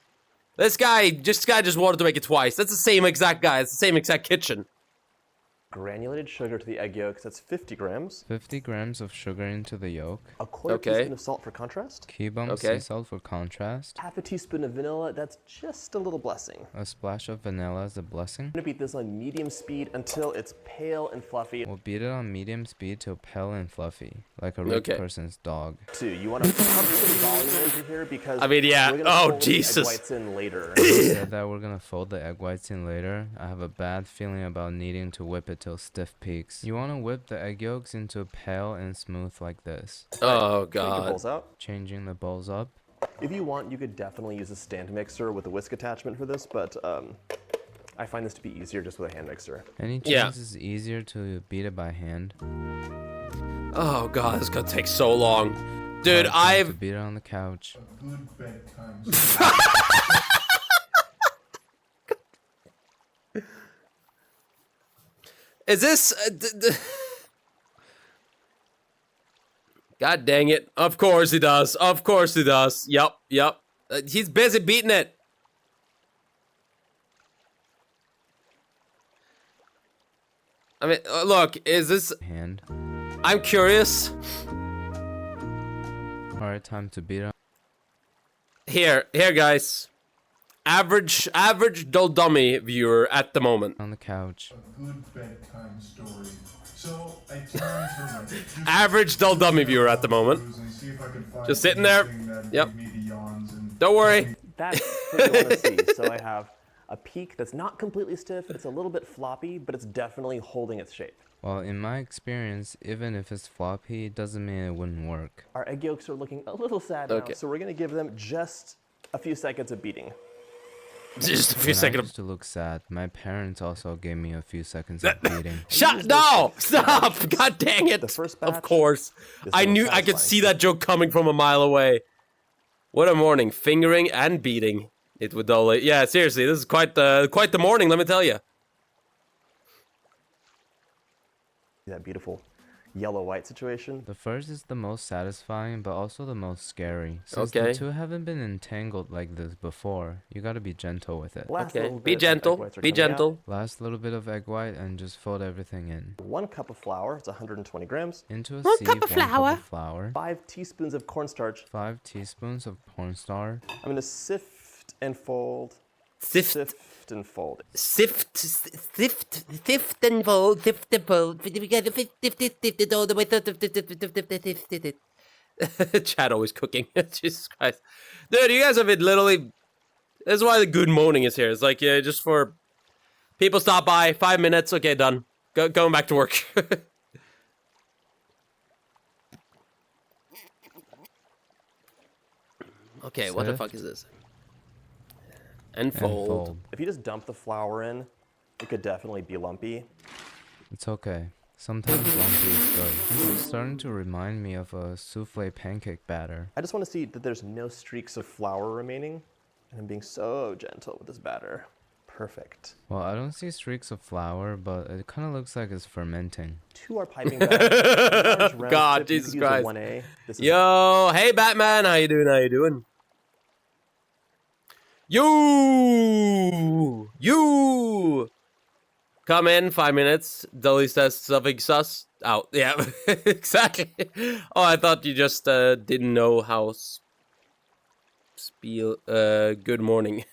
This guy just wanted to make it twice. That's the same exact guy. It's the same exact kitchen. Granulated sugar to the egg yolks, that's 50 grams. 50 grams of sugar into the yolk. A quarter teaspoon of salt for contrast. Cubone sea salt for contrast. Half a teaspoon of vanilla, that's just a little blessing. A splash of vanilla as a blessing. I'm gonna beat this on medium speed until it's pale and fluffy. We'll beat it on medium speed till pale and fluffy, like a rich person's dog. You want to pump some volume over here because I mean, yeah. we're gonna Oh, fold Jesus. the egg whites in later. Said that we're gonna fold the egg whites in later. I have a bad feeling about needing to whip it till stiff peaks. You want to whip the egg yolks into pale and smooth like this. Oh Take the god. bowls out. Changing the bowls up. If you want, you could definitely use a stand mixer with a whisk attachment for this, but I find this to be easier just with a hand mixer. Any chance it's easier to beat it by hand? Oh god, this is gonna take so long. Dude, To beat it on the couch. Good bedtime. Is this God dang it. Of course he does. Of course he does. Yep. He's busy beating it. I mean, look, is this Hand. I'm curious. Alright, time to beat it. Here, guys. Average dull dummy viewer at the moment. On the couch. Good bedtime story. So I turned to my Average dull dummy viewer at the moment. and see if I could find Just sitting there. anything that Yep. gave me the yawns and Don't worry. That's what you want to see. So I have a peak that's not completely stiff, it's a little bit floppy, but it's definitely holding its shape. Well, in my experience, even if it's floppy, it doesn't mean it wouldn't work. Our egg yolks are looking a little sad now, so we're gonna give them just a few seconds of beating. Just a few When I seconds. used to look sad. My parents also gave me a few seconds of beating. No! Stop! God dang it! The first Of batch course. is I more knew I could satisfying. see that joke coming from a mile away. What a morning. Fingering and beating. It would only. Yeah, seriously, this is quite the morning, let me tell you. That beautiful yellow-white situation. The first is the most satisfying, but also the most scary. Since Okay. the two haven't been entangled like this before, you gotta be gentle with it. Last Okay, little be bit of egg gentle. whites are Be coming out. gentle. Last little bit of egg white and just fold everything in. 1 cup of flour, it's 120 grams. Into a One sieve, cup of 1 cup flour. of flour. 5 teaspoons of cornstarch. 5 teaspoons of cornstarch. I'm gonna sift and fold. Sift and fold. and fold, sift and fold. All the way. Chad always cooking. Jesus Christ. Dude, you guys have been literally. This is why the good moaning is here. It's like, just for people stop by, 5 minutes, okay, done. Going back to work. Okay, what the Sift. fuck is this? And fold. If you just dump the flour in, it could definitely be lumpy. It's okay. Sometimes lumpy is good. This is starting to remind me of a souffle pancake batter. I just want to see that there's no streaks of flour remaining. And I'm being so gentle with this batter. perfect. Well, I don't see streaks of flour, but it kind of looks like it's fermenting. To our piping bag. God, Jesus Christ. 1A. This is Yo, hey Batman, how you doing? How you doing? You come in 5 minutes. Dolly says something sus. Out. Yeah, exactly. Oh, I thought you just didn't know how spiel. Good morning.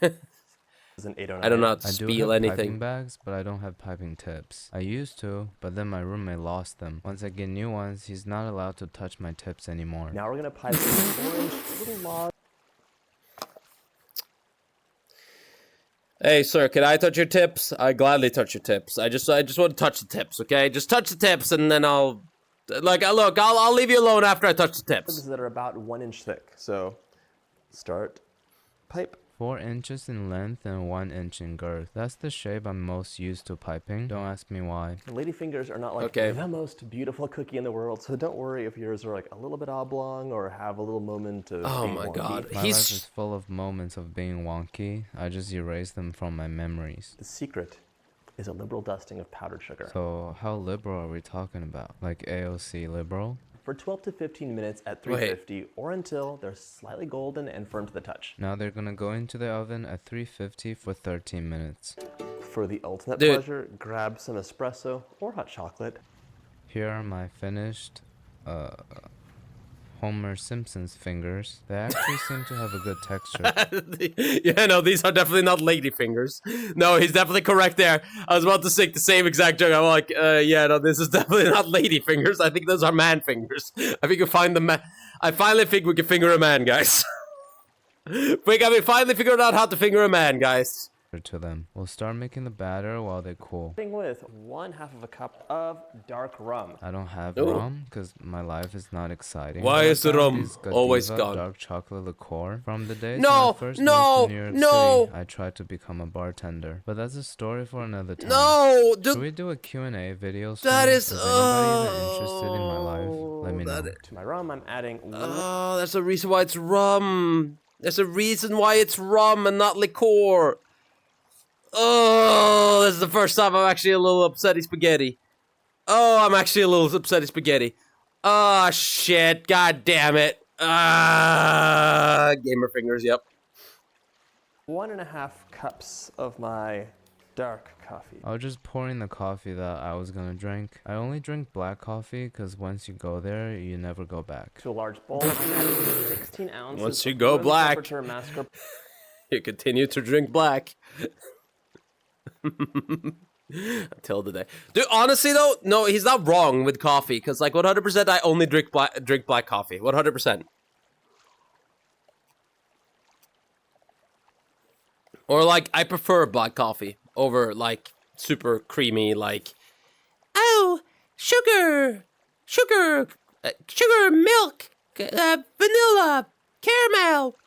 is an 809. I don't know how to I do spiel have anything. piping bags, but I don't have piping tips. I used to, but then my roommate lost them. Once I get new ones, he's not allowed to touch my tips anymore. Now we're gonna pipe an orange little log. Hey, sir, can I touch your tips? I gladly touch your tips. I just want to touch the tips, okay? Just touch the tips, and then I'll leave you alone after I touch the tips. That are about 1 inch thick. So, start pipe. 4 inches in length and 1 inch in girth. That's the shape I'm most used to piping. Don't ask me why. Ladyfingers are not like the most beautiful cookie in the world, so don't worry if yours are like a little bit oblong or have a little moment of Oh being my wonky. God. My life is full of moments of being wonky. I just erase them from my memories. The secret is a liberal dusting of powdered sugar. So how liberal are we talking about? Like AOC liberal? For 12 to 15 minutes at 350 or until they're slightly golden and firm to the touch. Now they're gonna go into the oven at 350 for 13 minutes. For the ultimate pleasure, grab some espresso or hot chocolate. Here are my finished Homer Simpson's fingers. They actually seem to have a good texture. Yeah, no, these are definitely not lady fingers. No, he's definitely correct there. I was about to say the same exact joke. I'm like, yeah, no, this is definitely not lady fingers. I think those are man fingers. I think you find the man. I finally think we can finger a man, guys. We finally figured out how to finger a man, guys. To them. We'll start making the batter while they cool. With 1/2 of a cup of dark rum. I don't have rum because my life is not exciting. Why is the rum These always Godiva gone? Dark chocolate liqueur. From the days No, when I first no, moved to New York no. City, I tried to become a bartender. But that's a story for another time. No, Should we do a Q&A video soon? that is. Anybody even interested in my life? Let me know. To my rum, I'm adding Oh, that's the reason why it's rum. There's a reason why it's rum and not liqueur. Oh, this is the first time I'm actually a little upsetty spaghetti. Oh, I'm actually a little upsetty spaghetti. Oh, shit. God damn it. Gamer fingers, yep. 1.5 cups of my dark coffee. I was just pouring the coffee that I was gonna drink. I only drink black coffee because once you go there, you never go back. To a large bowl, I'm adding 16 ounces. Once you go black, mascarpone. you continue to drink black. Until the day. Dude, honestly though, no, he's not wrong with coffee, because like 100% I only drink black coffee. 100%. Or like I prefer black coffee over like super creamy like sugar, milk, vanilla, caramel,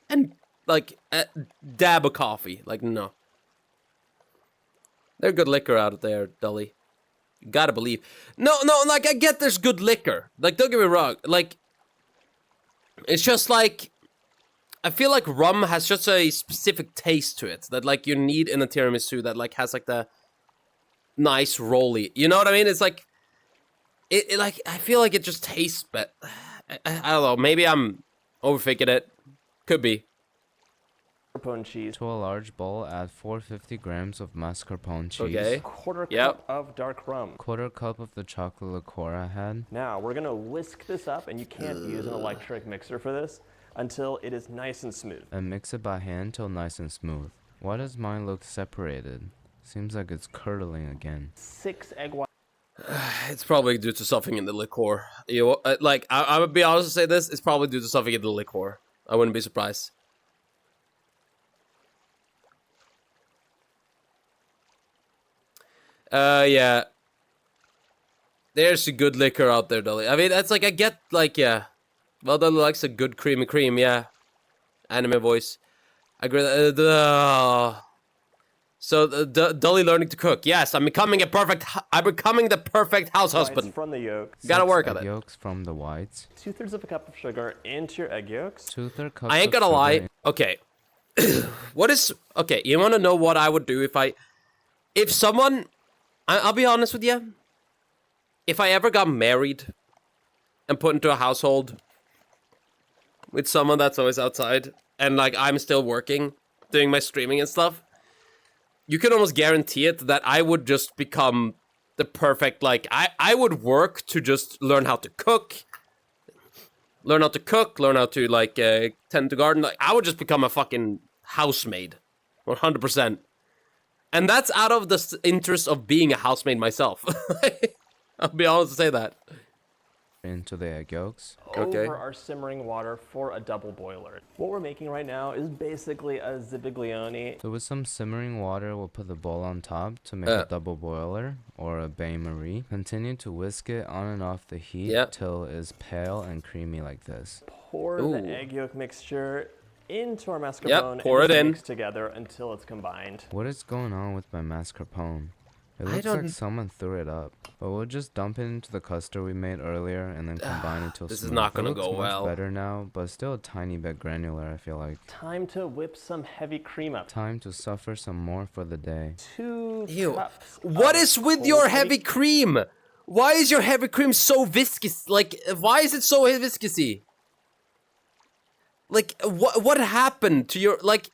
and like a dab of coffee. Like no. There's good liquor out there, Dully. You gotta believe. No, like, I get there's good liquor. Like, don't get me wrong. Like, it's just like, I feel like rum has just a specific taste to it that, like, you need in a tiramisu that, like, has, like, the nice rolly. You know what I mean? It's like, it like, I feel like it just tastes better. I don't know. Maybe I'm overthinking it. Could be. Mascarpone cheese. To a large bowl, add 450 grams of mascarpone cheese. Okay. Quarter cup of dark rum. Quarter cup of the chocolate liqueur I had. Now we're gonna whisk this up, and you can't use an electric mixer for this until it is nice and smooth. And mix it by hand till nice and smooth. Why does mine look separated? Seems like it's curdling again. 6 egg whites. It's probably due to something in the liqueur. You like, I would be honest to say this. It's probably due to something in the liqueur. I wouldn't be surprised. Yeah. There's a good liquor out there, Dolly. I mean, that's like, I get, like, yeah. Well, Dolly likes a good creamy cream, yeah. Anime voice. I agree. So, Dolly learning to cook. Yes, I'm becoming the perfect house husband. From the yolks. Gotta work on egg it. yolks from the whites. 2/3 of a cup of sugar into your egg yolks. 2/3 cups I ain't of gonna sugar lie. in- Okay. What is... Okay, you want to know what I would do if someone... I'll be honest with you. If I ever got married and put into a household with someone that's always outside, and like I'm still working, doing my streaming and stuff, you can almost guarantee it that I would just become the perfect, like, I would work to just learn how to cook, learn how to, like, tend to garden. Like, I would just become a fucking housemaid, 100%. And that's out of the interest of being a housemaid myself. I'll be honest to say that. Into the egg yolks. Okay. Over our simmering water for a double boiler. What we're making right now is basically a zibiglione. So with some simmering water, we'll put the bowl on top to make a double boiler or a bain-marie. Continue to whisk it on and off the heat till it's pale and creamy like this. Pour the egg yolk mixture into our mascarpone pour and it in. mix together until it's combined. What is going on with my mascarpone? It looks like someone threw it up. But we'll just dump it into the custard we made earlier and then combine it till This smooth. is not gonna It looks go much well. better now, but still a tiny bit granular, I feel like. Time to whip some heavy cream up. Time to suffer some more for the day. 2 Ew. cups. What of is with cold your heavy cream? Why is your heavy cream so viscous? Like, why is it so viscousy? Like, what happened to your, like,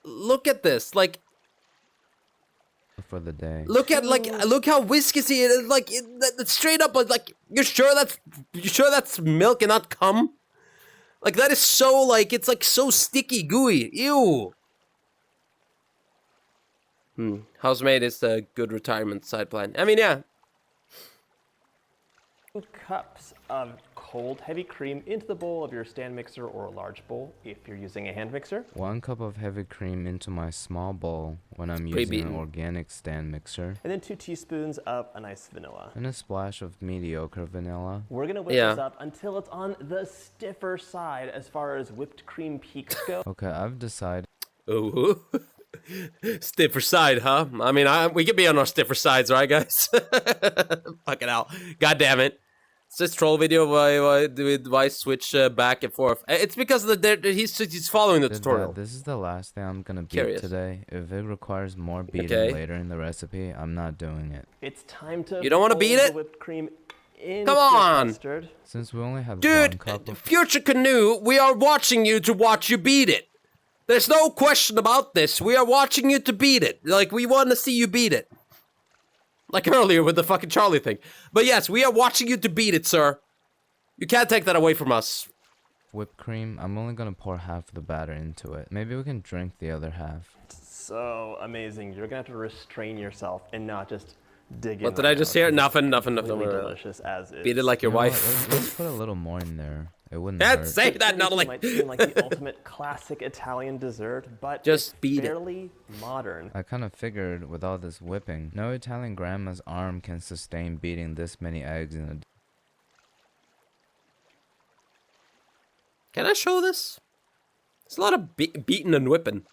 look at this, like, For the day. look how viscousy it is, like, straight up, like, you sure that's milk and not cum? Like, that is so, like, it's, like, so sticky, gooey, ew. Housemaid is a good retirement side plan. I mean, yeah. 2 cups of cold heavy cream into the bowl of your stand mixer or a large bowl if you're using a hand mixer. 1 cup of heavy cream into my small bowl when I'm using Pre-beaten. an organic stand mixer. And then 2 teaspoons of a nice vanilla. And a splash of mediocre vanilla. We're gonna whip this up until it's on the stiffer side as far as whipped cream peaks go. Okay, I've decided. Ooh. Stiffer side, huh? I mean, we could be on our stiffer sides, right, guys? Fucking hell. God damn it. It's this troll video why switch back and forth. It's because he's following the tutorial. This is the last thing I'm gonna beat Curious. today. If it requires more beating later in the recipe, I'm not doing it. It's time to You don't wanna fold beat the it? whipped cream into Come on! custard. Since we only have 1 Dude, cup of Future Canoe, we are watching you to watch you beat it. There's no question about this. We are watching you to beat it. Like, we want to see you beat it. Like earlier with the fucking Charlie thing. But yes, we are watching you to beat it, sir. You can't take that away from us. whipped cream, I'm only gonna pour half of the batter into it. Maybe we can drink the other half. So amazing. You're gonna have to restrain yourself and not just dig in. What did right I just now, hear? 'cause Nothing. it's really delicious as is. Beat it like your You know what? wife. Let's put a little more in there. It wouldn't Can't hurt. say that, not It like... might seem like the ultimate classic Italian dessert, but Just it's beat it. fairly modern. I kind of figured with all this whipping, no Italian grandma's arm can sustain beating this many eggs in a Can I show this? It's a lot of beating and whipping.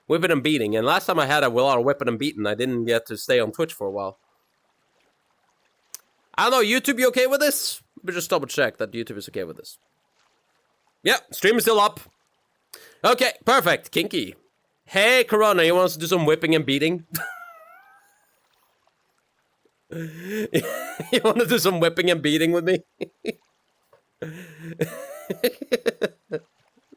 Whipping and beating. And last time I had a lot of whipping and beating, I didn't get to stay on Twitch for a while. I don't know, YouTube, you okay with this? Let me just double check that YouTube is okay with this. Yep, stream is still up. Okay, perfect. Kinky. Hey, Corona, you want us to do some whipping and beating? You want to do some whipping and beating with me?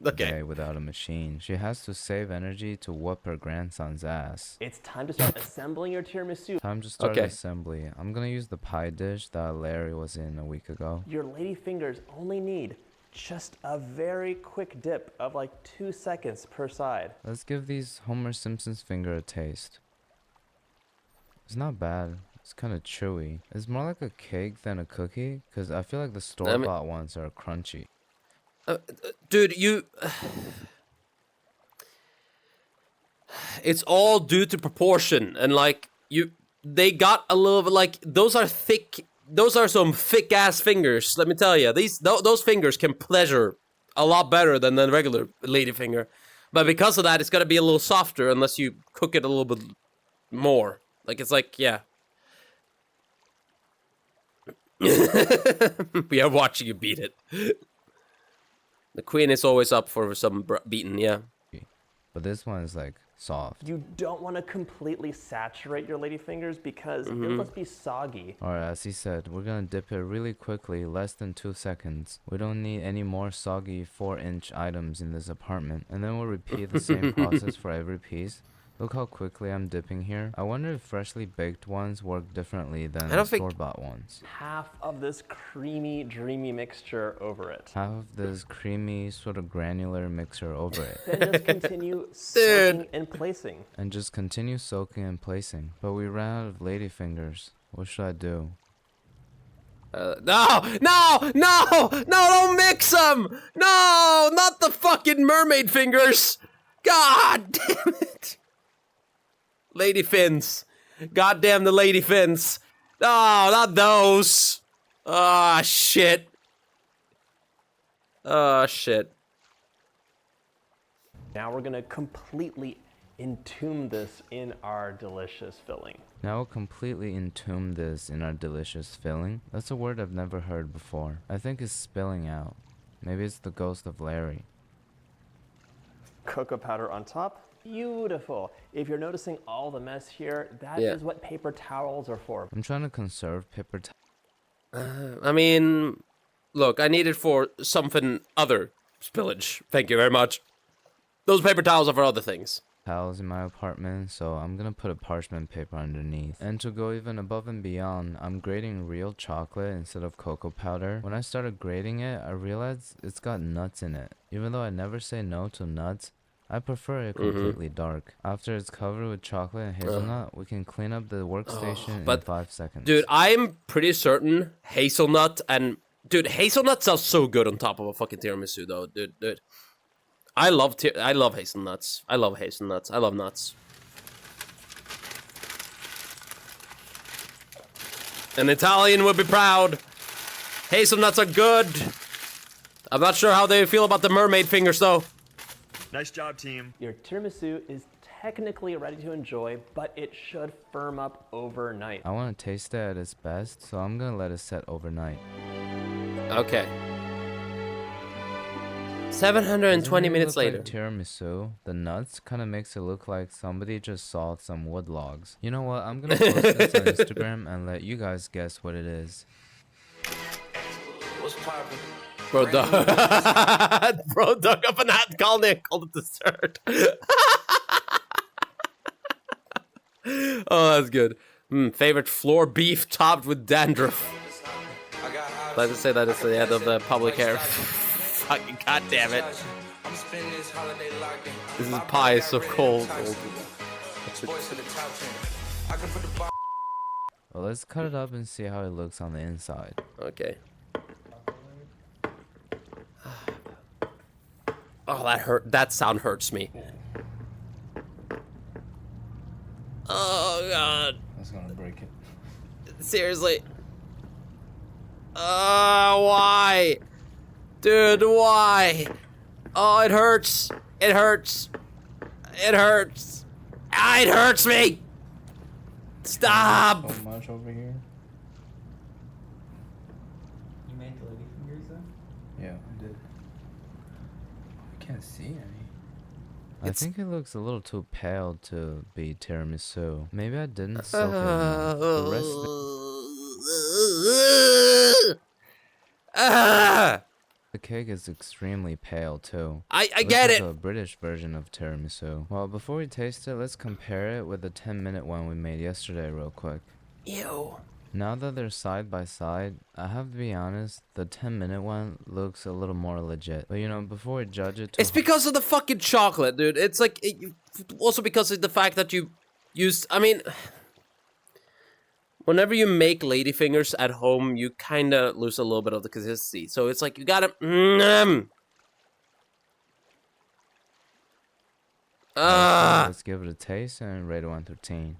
Okay. without a machine. She has to save energy to whoop her grandson's ass. It's time to start assembling your tiramisu. Time to start Okay. assembly. I'm gonna use the pie dish that Larry was in a week ago. Your lady fingers only need just a very quick dip of like 2 seconds per side. Let's give these Homer Simpson's finger a taste. It's not bad. It's kind of chewy. It's more like a cake than a cookie, because I feel like the store-bought ones are crunchy. Dude, you... It's all due to proportion, and like, they got a little bit, like, those are some thick-ass fingers, let me tell you. Those fingers can pleasure a lot better than the regular lady finger. But because of that, it's gotta be a little softer unless you cook it a little bit more. Like, it's like, yeah. We are watching you beat it. The queen is always up for some beating, yeah. but this one is like soft. You don't want to completely saturate your ladyfingers because it'll just be soggy. Alright, as he said, we're gonna dip it really quickly, less than 2 seconds. We don't need any more soggy 4-inch items in this apartment. And then we'll repeat the same process for every piece. Look how quickly I'm dipping here. I wonder if freshly baked ones work differently than store-bought ones. Half of this creamy, dreamy mixture over it. Half of this creamy, sort of granular mixture over it. Then just continue soaking and placing. And just continue soaking and placing. But we ran out of ladyfingers. What should I do? No, don't mix them. No, not the fucking mermaid fingers. God damn it. Lady fins. God damn the lady fins. No, not those. Ah, shit. Oh, shit. Now we're gonna completely entomb this in our delicious filling. Now we'll completely entomb this in our delicious filling. That's a word I've never heard before. I think it's spilling out. Maybe it's the ghost of Larry. Cocoa powder on top. Beautiful. If you're noticing all the mess here, that is what paper towels are for. I'm trying to conserve paper towels. I mean, look, I need it for something other spillage. Thank you very much. Those paper towels are for other things. In my apartment, so I'm gonna put a parchment paper underneath. And to go even above and beyond, I'm grating real chocolate instead of cocoa powder. When I started grating it, I realized it's got nuts in it. Even though I never say no to nuts, I prefer it completely dark. After it's covered with chocolate and hazelnut, we can clean up the workstation in 5 seconds. Dude, I'm pretty certain hazelnut and... Dude, hazelnut sounds so good on top of a fucking tiramisu, though. Dude. I love hazelnuts. I love hazelnuts. I love nuts. An Italian would be proud. Hazelnuts are good. I'm not sure how they feel about the mermaid fingers, though. Nice job, team. Your tiramisu is technically ready to enjoy, but it should firm up overnight. I want to taste it at its best, so I'm gonna let it set overnight. Okay. 720 minutes later. Like tiramisu, the nuts kind of makes it look like somebody just sawed some wood logs. You know what? I'm gonna post this on Instagram and let you guys guess what it is. What's poppin'? Bro dug up an hat colony and called it dessert. Oh, that's good. Favorite floor beef topped with dandruff. Like to say that it's the end of the public hair. Fucking goddamn it. This is pie is so cold. Well, let's cut it up and see how it looks on the inside. Okay. Oh, that hurt. That sound hurts me. Oh god. That's gonna break it. Seriously. Why? Dude, why? Oh, it hurts. It hurts. It hurts. Ah, it hurts me. Stop. So much over here. You made the lady fingers though? Yeah, I did. I can't see any. I think it looks a little too pale to be tiramisu. Maybe I didn't soak it enough. The rest the cake is extremely pale too. I get it. A British version of tiramisu. Well, before we taste it, let's compare it with the 10-minute one we made yesterday real quick. Ew. Now that they're side by side, I have to be honest, the 10-minute one looks a little more legit. But you know, before we judge it... It's because of the fucking chocolate, dude. It's like... also because of the fact that you used... I mean... Whenever you make ladyfingers at home, you kind of lose a little bit of the consistency. So it's like, you gotta... Let's give it a taste and rate it 1 through 10.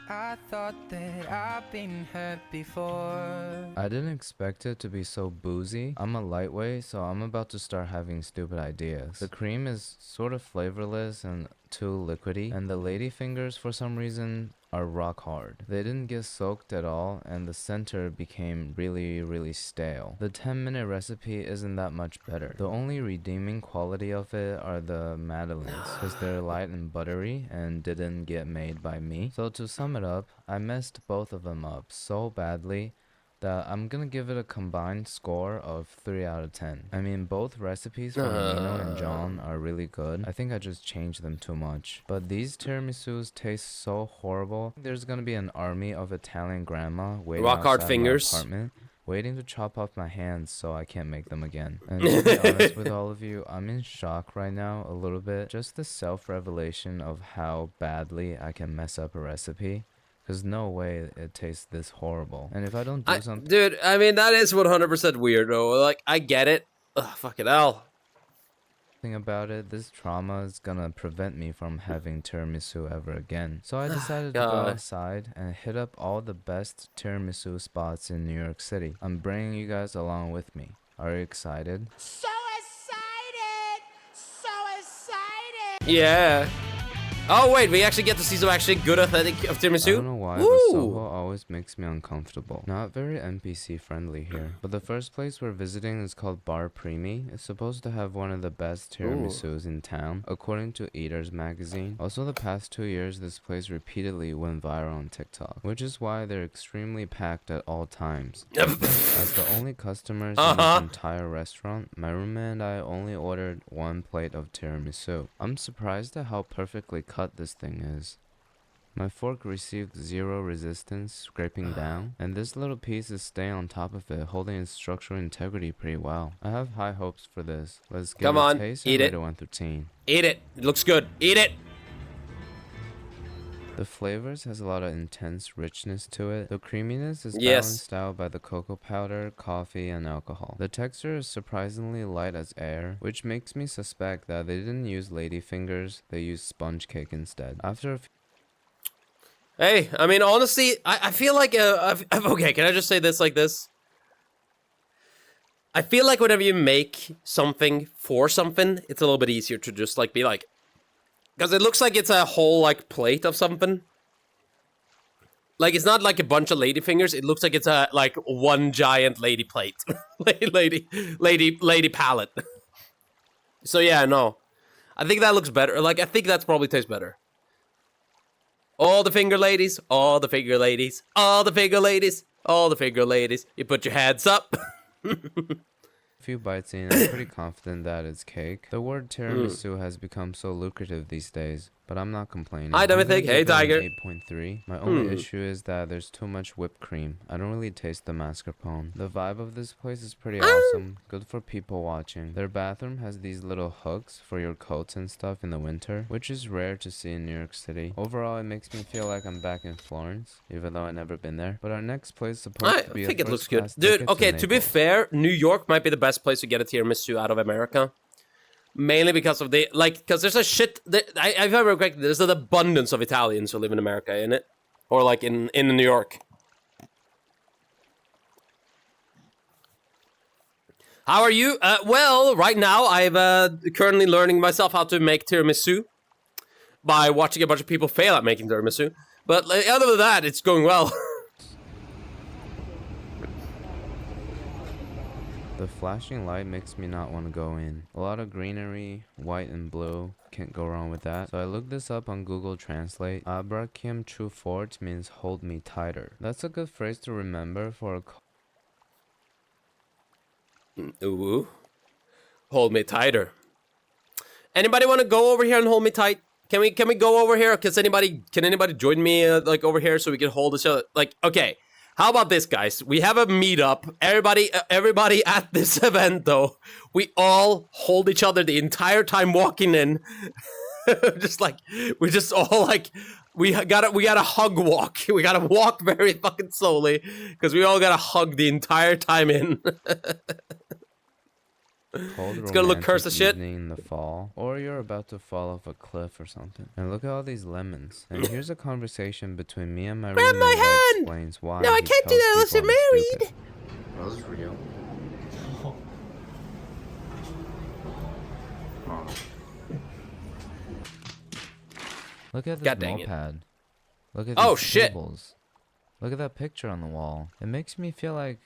I thought that I've been hurt before. I didn't expect it to be so boozy. I'm a lightweight, so I'm about to start having stupid ideas. The cream is sort of flavorless and too liquidy, and the ladyfingers for some reason are rock hard. They didn't get soaked at all, and the center became really stale. The 10-minute recipe isn't that much better. The only redeeming quality of it are the madeleines, because they're light and buttery and didn't get made by me. So to sum it up, I messed both of them up so badly that I'm gonna give it a combined score of 3 out of 10. I mean, both recipes from Nino and John are really good. I think I just changed them too much. But these tiramisus taste so horrible. There's gonna be an army of Italian grandma waiting Rock hard outside fingers. my apartment, waiting to chop off my hands so I can't make them again. And to be honest with all of you, I'm in shock right now a little bit. Just the self-revelation of how badly I can mess up a recipe. Because no way it tastes this horrible. And if I don't do something... Dude, I mean, that is 100% weird, though. Like, I get it. Ugh, fucking hell. About it, this trauma is gonna prevent me from having tiramisu ever again. So I decided to go outside and hit up all the best tiramisu spots in New York City. I'm bringing you guys along with me. Are you excited? So excited! So excited! Yeah. Oh wait, we actually get to see some actually good authentic of tiramisu. I don't know why, but Soho always makes me uncomfortable. Not very NPC friendly here. But the first place we're visiting is called Bar Primi. It's supposed to have one of the best tiramisus in town, according to Eaters magazine. Also, the past 2 years, this place repeatedly went viral on TikTok, which is why they're extremely packed at all times. As the only customers in this entire restaurant, my roommate and I only ordered 1 plate of tiramisu. I'm surprised at how perfectly cut this thing is. My fork received 0 resistance scraping down, and this little piece is staying on top of it, holding its structural integrity pretty well. I have high hopes for this. Let's give it a taste and rate it 1 through 10. Eat it. It looks good. Eat it. The flavors has a lot of intense richness to it. The creaminess is balanced out by the cocoa powder, coffee, and alcohol. The texture is surprisingly light as air, which makes me suspect that they didn't use ladyfingers, they used sponge cake instead. After a few Hey, I mean, honestly, I feel like, okay, can I just say this like this? I feel like whenever you make something for something, it's a little bit easier to just, like, be like, because it looks like it's a whole, like, plate of something. Like, it's not like a bunch of ladyfingers. It looks like it's a, like, one giant lady plate. lady palette. So, yeah, no. I think that looks better. Like, I think that's probably tastes better. All the finger ladies. All the finger ladies. All the finger ladies. All the finger ladies. You put your hands up. few bites in, I'm pretty confident that it's cake. The word tiramisu has become so lucrative these days, but I'm not complaining. Hi, Dominic. Hey, Tiger. 8.3. My only issue is that there's too much whipped cream. I don't really taste the mascarpone. The vibe of this place is pretty awesome. Good for people watching. Their bathroom has these little hooks for your coats and stuff in the winter, which is rare to see in New York City. Overall, it makes me feel like I'm back in Florence, even though I've never been there. But our next place is supposed to be I think it looks good. Dude, okay, to be fair, New York might be the best place to get a tiramisu out of America. Mainly because of the, like, because there's a shit, if I remember correctly, there's an abundance of Italians who live in America, in it? Or, like, in New York. How are you? Well, right now, I'm currently learning myself how to make tiramisu by watching a bunch of people fail at making tiramisu. But like, other than that, it's going well. The flashing light makes me not want to go in. A lot of greenery, white and blue, can't go wrong with that. So I looked this up on Google Translate. Abrakim True Fort means hold me tighter. That's a good phrase to remember for a Ooh. Hold me tighter. Anybody want to go over here and hold me tight? Can we go over here? Can anybody join me like over here so we can hold each other? Like, okay. How about this, guys? We have a meetup. Everybody at this event, though, we all hold each other the entire time walking in. Just like we just all like we gotta hug walk. We gotta walk very fucking slowly because we all gotta hug the entire time in. It's gonna look cursed as shit. In the fall, or you're about to fall off a cliff or something. And look at all these lemons. And here's a conversation between me and my roommate that explains why. No, I can't do that unless you're married. That was real. Look at this moped. Look at Oh, these shit. tables. Look at that picture on the wall. It makes me feel like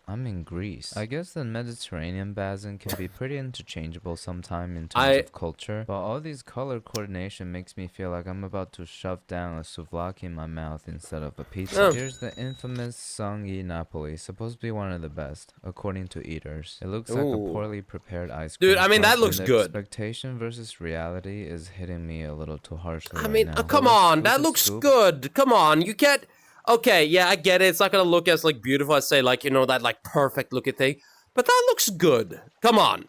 I'm in Greece. I guess the Mediterranean basin can be pretty interchangeable sometime in terms of culture, but all these color coordination makes me feel like I'm about to shove down a souvlaki in my mouth instead of a pizza. Here's the infamous Sanghi Napoli, supposed to be one of the best, according to eaters. It looks like a poorly prepared ice cream. Dude, I mean, that looks good. Expectation versus reality is hitting me a little too harshly I mean, right now. come on, that looks good. Come on, you can't... Okay, yeah, I get it. It's not gonna look as, like, beautiful as, say, like, you know, that, like, perfect looking thing. But that looks good. Come on.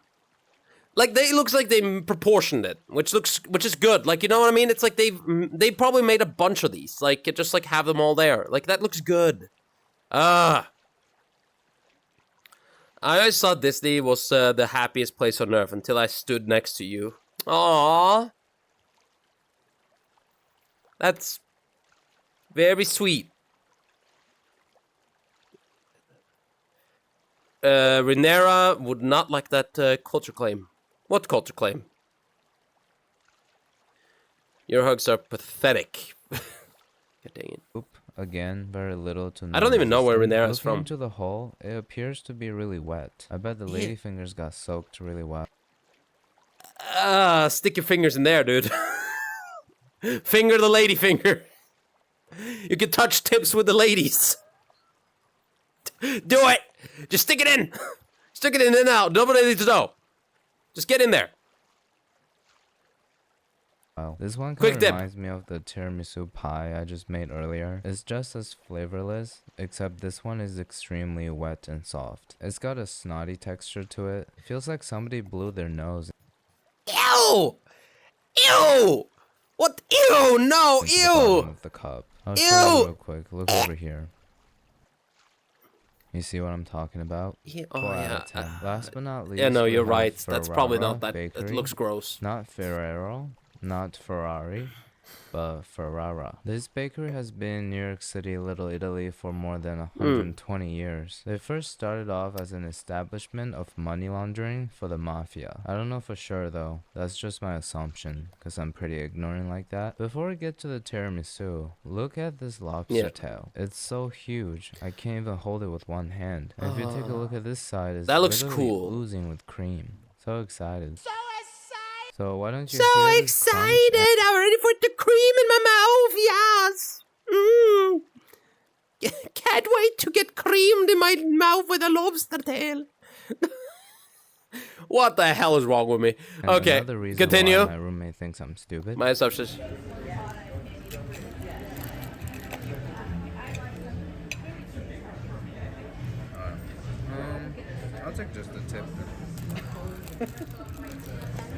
Like, it looks like they proportioned it, which is good. Like, you know what I mean? It's like they probably made a bunch of these. Like, just, like, have them all there. Like, that looks good. I always thought Disney was the happiest place on earth until I stood next to you. Aww. That's very sweet. Renera would not like that culture claim. What culture claim? Your hugs are pathetic. God dang it. Oop, again, very little to I don't even know where Renera is from. Looking into the hole, it appears to be really wet. I bet the ladyfingers got soaked really well. Stick your fingers in there, dude. Finger the lady finger. You can touch tips with the ladies. Do it! Just stick it in! Stick it in and out. Nobody needs to know. Just get in there. Wow. This one kind of reminds me of the tiramisu pie I just made earlier. It's just as flavorless, except this one is extremely wet and soft. It's got a snotty texture to it. It feels like somebody blew their nose. Ew! Ew! What? Ew! No! Ew! Of the cup. I'll show you real quick. Look over here. You see what I'm talking about? Yeah, Last but not least, yeah, no, you're right. Ferrara That's probably not that. Bakery. It looks gross. Not Ferrero, not Ferrari, but Ferrara. This bakery has been in New York City, Little Italy for more than 120 years. They first started off as an establishment of money laundering for the mafia. I don't know for sure though. That's just my assumption, because I'm pretty ignorant like that. Before we get to the tiramisu, look at this lobster tail. It's so huge, I can't even hold it with one hand. And if you take a look at this side, it's that looks literally cool. Oozing with cream. So excited. So excited. So why don't you So hear excited. I'm ready for the cream in my mouth. Yes. Can't wait to get creamed in my mouth with a lobster tail. What the hell is wrong with me? And okay, continue. Why my roommate thinks I'm stupid. My assumptions. I'll take just a tip.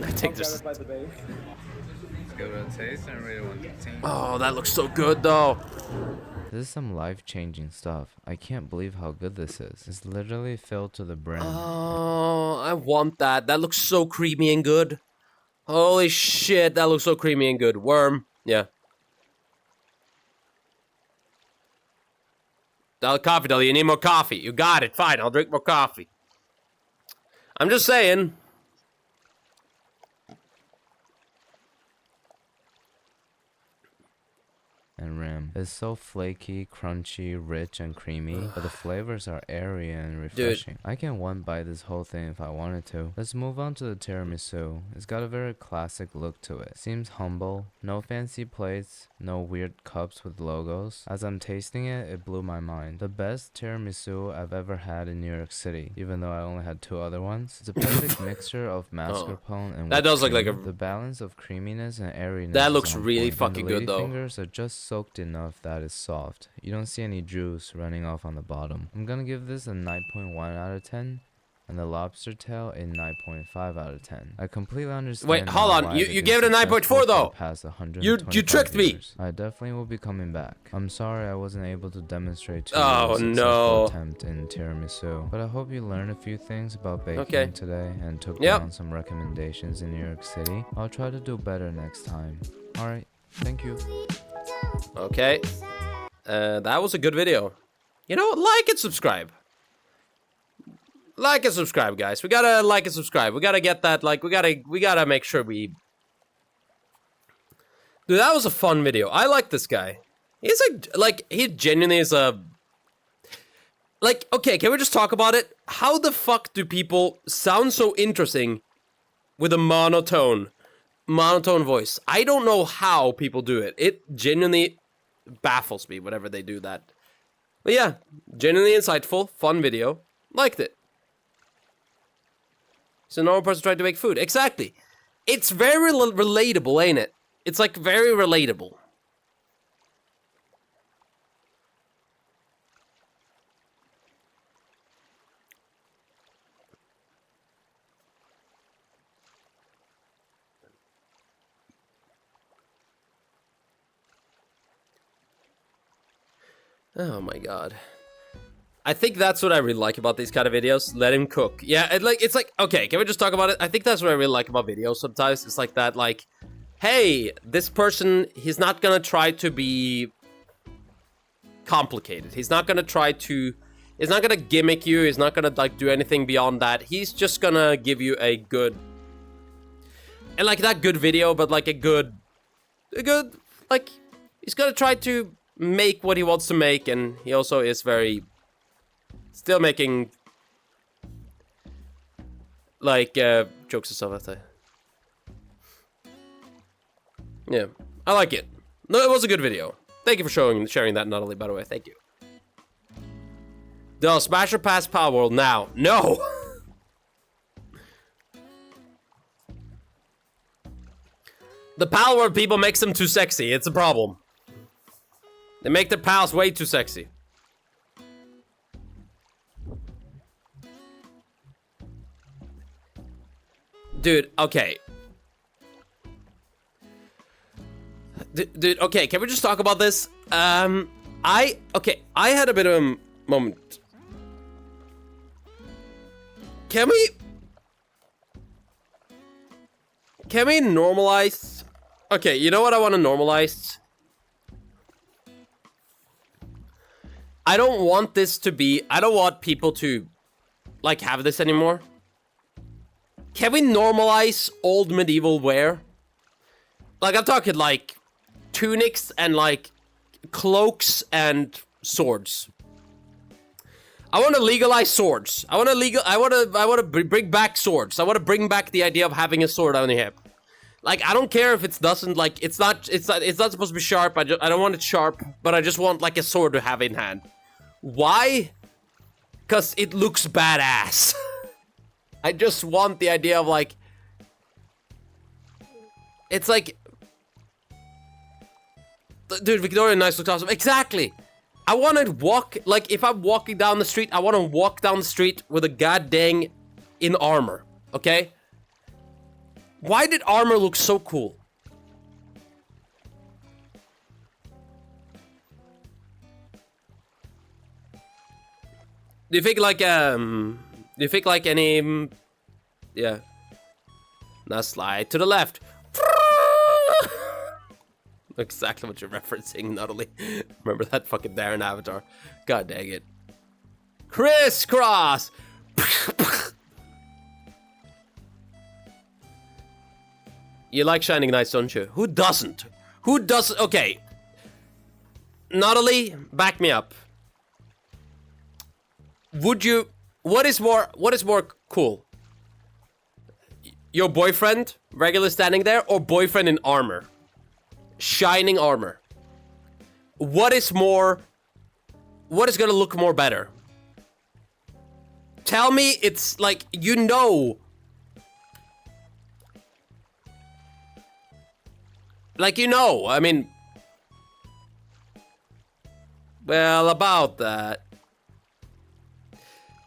I take this. Let's give it a taste and really want to taste. Oh, that looks so good though. This is some life-changing stuff. I can't believe how good this is. It's literally filled to the brim. Oh, I want that. That looks so creamy and good. Holy shit, that looks so creamy and good. Worm, yeah. Coffee, Dolly, you need more coffee. You got it. Fine, I'll drink more coffee. I'm just saying. And rim. It's so flaky, crunchy, rich, and creamy, but the flavors are airy and refreshing. Dude. I can one bite this whole thing if I wanted to. Let's move on to the tiramisu. It's got a very classic look to it. Seems humble, no fancy plates, no weird cups with logos. As I'm tasting it, it blew my mind. The best tiramisu I've ever had in New York City, even though I only had 2 other ones. It's a perfect mixture of mascarpone and that does look like a... The balance of creaminess and airiness. That looks really fucking good though. Fingers are just soaked enough that it's soft. You don't see any juice running off on the bottom. I'm gonna give this a 9.1 out of 10 and the lobster tail a 9.5 out of 10. I completely understand. Wait, hold on. You gave it a 9.4 though. Past you tricked me. I definitely will be coming back. I'm sorry I wasn't able to demonstrate to you a successful attempt in tiramisu, but I hope you learned a few things about baking today and took down some recommendations in New York City. I'll try to do better next time. Alright, thank you. Okay. That was a good video. You know, like and subscribe. Like and subscribe, guys. We gotta like and subscribe. We gotta get that, like, we gotta make sure we... Dude, that was a fun video. I like this guy. He's he genuinely is a... Like, okay, can we just talk about it? How the fuck do people sound so interesting with a monotone voice? I don't know how people do it. It genuinely baffles me whenever they do that. But yeah, genuinely insightful, fun video. Liked it. It's a normal person trying to make food. Exactly. It's very relatable, ain't it? It's like very relatable. Oh my god. I think that's what I really like about these kind of videos. Let him cook. Yeah, it's like, okay, can we just talk about it? I think that's what I really like about videos sometimes. It's like that, like, hey, this person, he's not gonna try to be complicated. He's not gonna gimmick you. He's not gonna, like, do anything beyond that. He's just gonna give you a good, and, like, not good video, but, like, a good, like, he's gonna try to make what he wants to make, and he also is very... Still making, like, jokes and stuff like that. Yeah, I like it. No, it was a good video. Thank you for sharing that, Natalie, by the way. Thank you. They'll smash or pass Power World now. No! The Power World people makes them too sexy. It's a problem. They make their pals way too sexy. Dude, okay. Dude, okay, can we just talk about this? I had a bit of a moment. Can we normalize? Okay, you know what I want to normalize? I don't want this to be... I don't want people to, like, have this anymore. Can we normalize old medieval wear? Like, I'm talking, like, tunics and, like, cloaks and swords. I want to legalize swords. I want to bring back swords. I want to bring back the idea of having a sword on your hip. Like, I don't care if it doesn't, like, it's not supposed to be sharp. I don't want it sharp, but I just want, like, a sword to have in hand. Why? Because it looks badass. I just want the idea of, like... It's like... Dude, Victorian Knights looks awesome. Exactly! I want to walk... Like, if I'm walking down the street, I want to walk down the street with a goddamn in armor. Okay? Why did armor look so cool? Do you think, like, any... Yeah. Now slide to the left. Exactly what you're referencing, Natalie. Remember that fucking Darren avatar? God dang it. Crisscross! You like Shining Knights, don't you? Who doesn't? Who doesn't? Okay. Natalie, back me up. Would you... What is more cool? Your boyfriend, regularly standing there, or boyfriend in armor? Shining armor. What is gonna look more better? Tell me it's like, you know... Like, you know, I mean... Well, about that...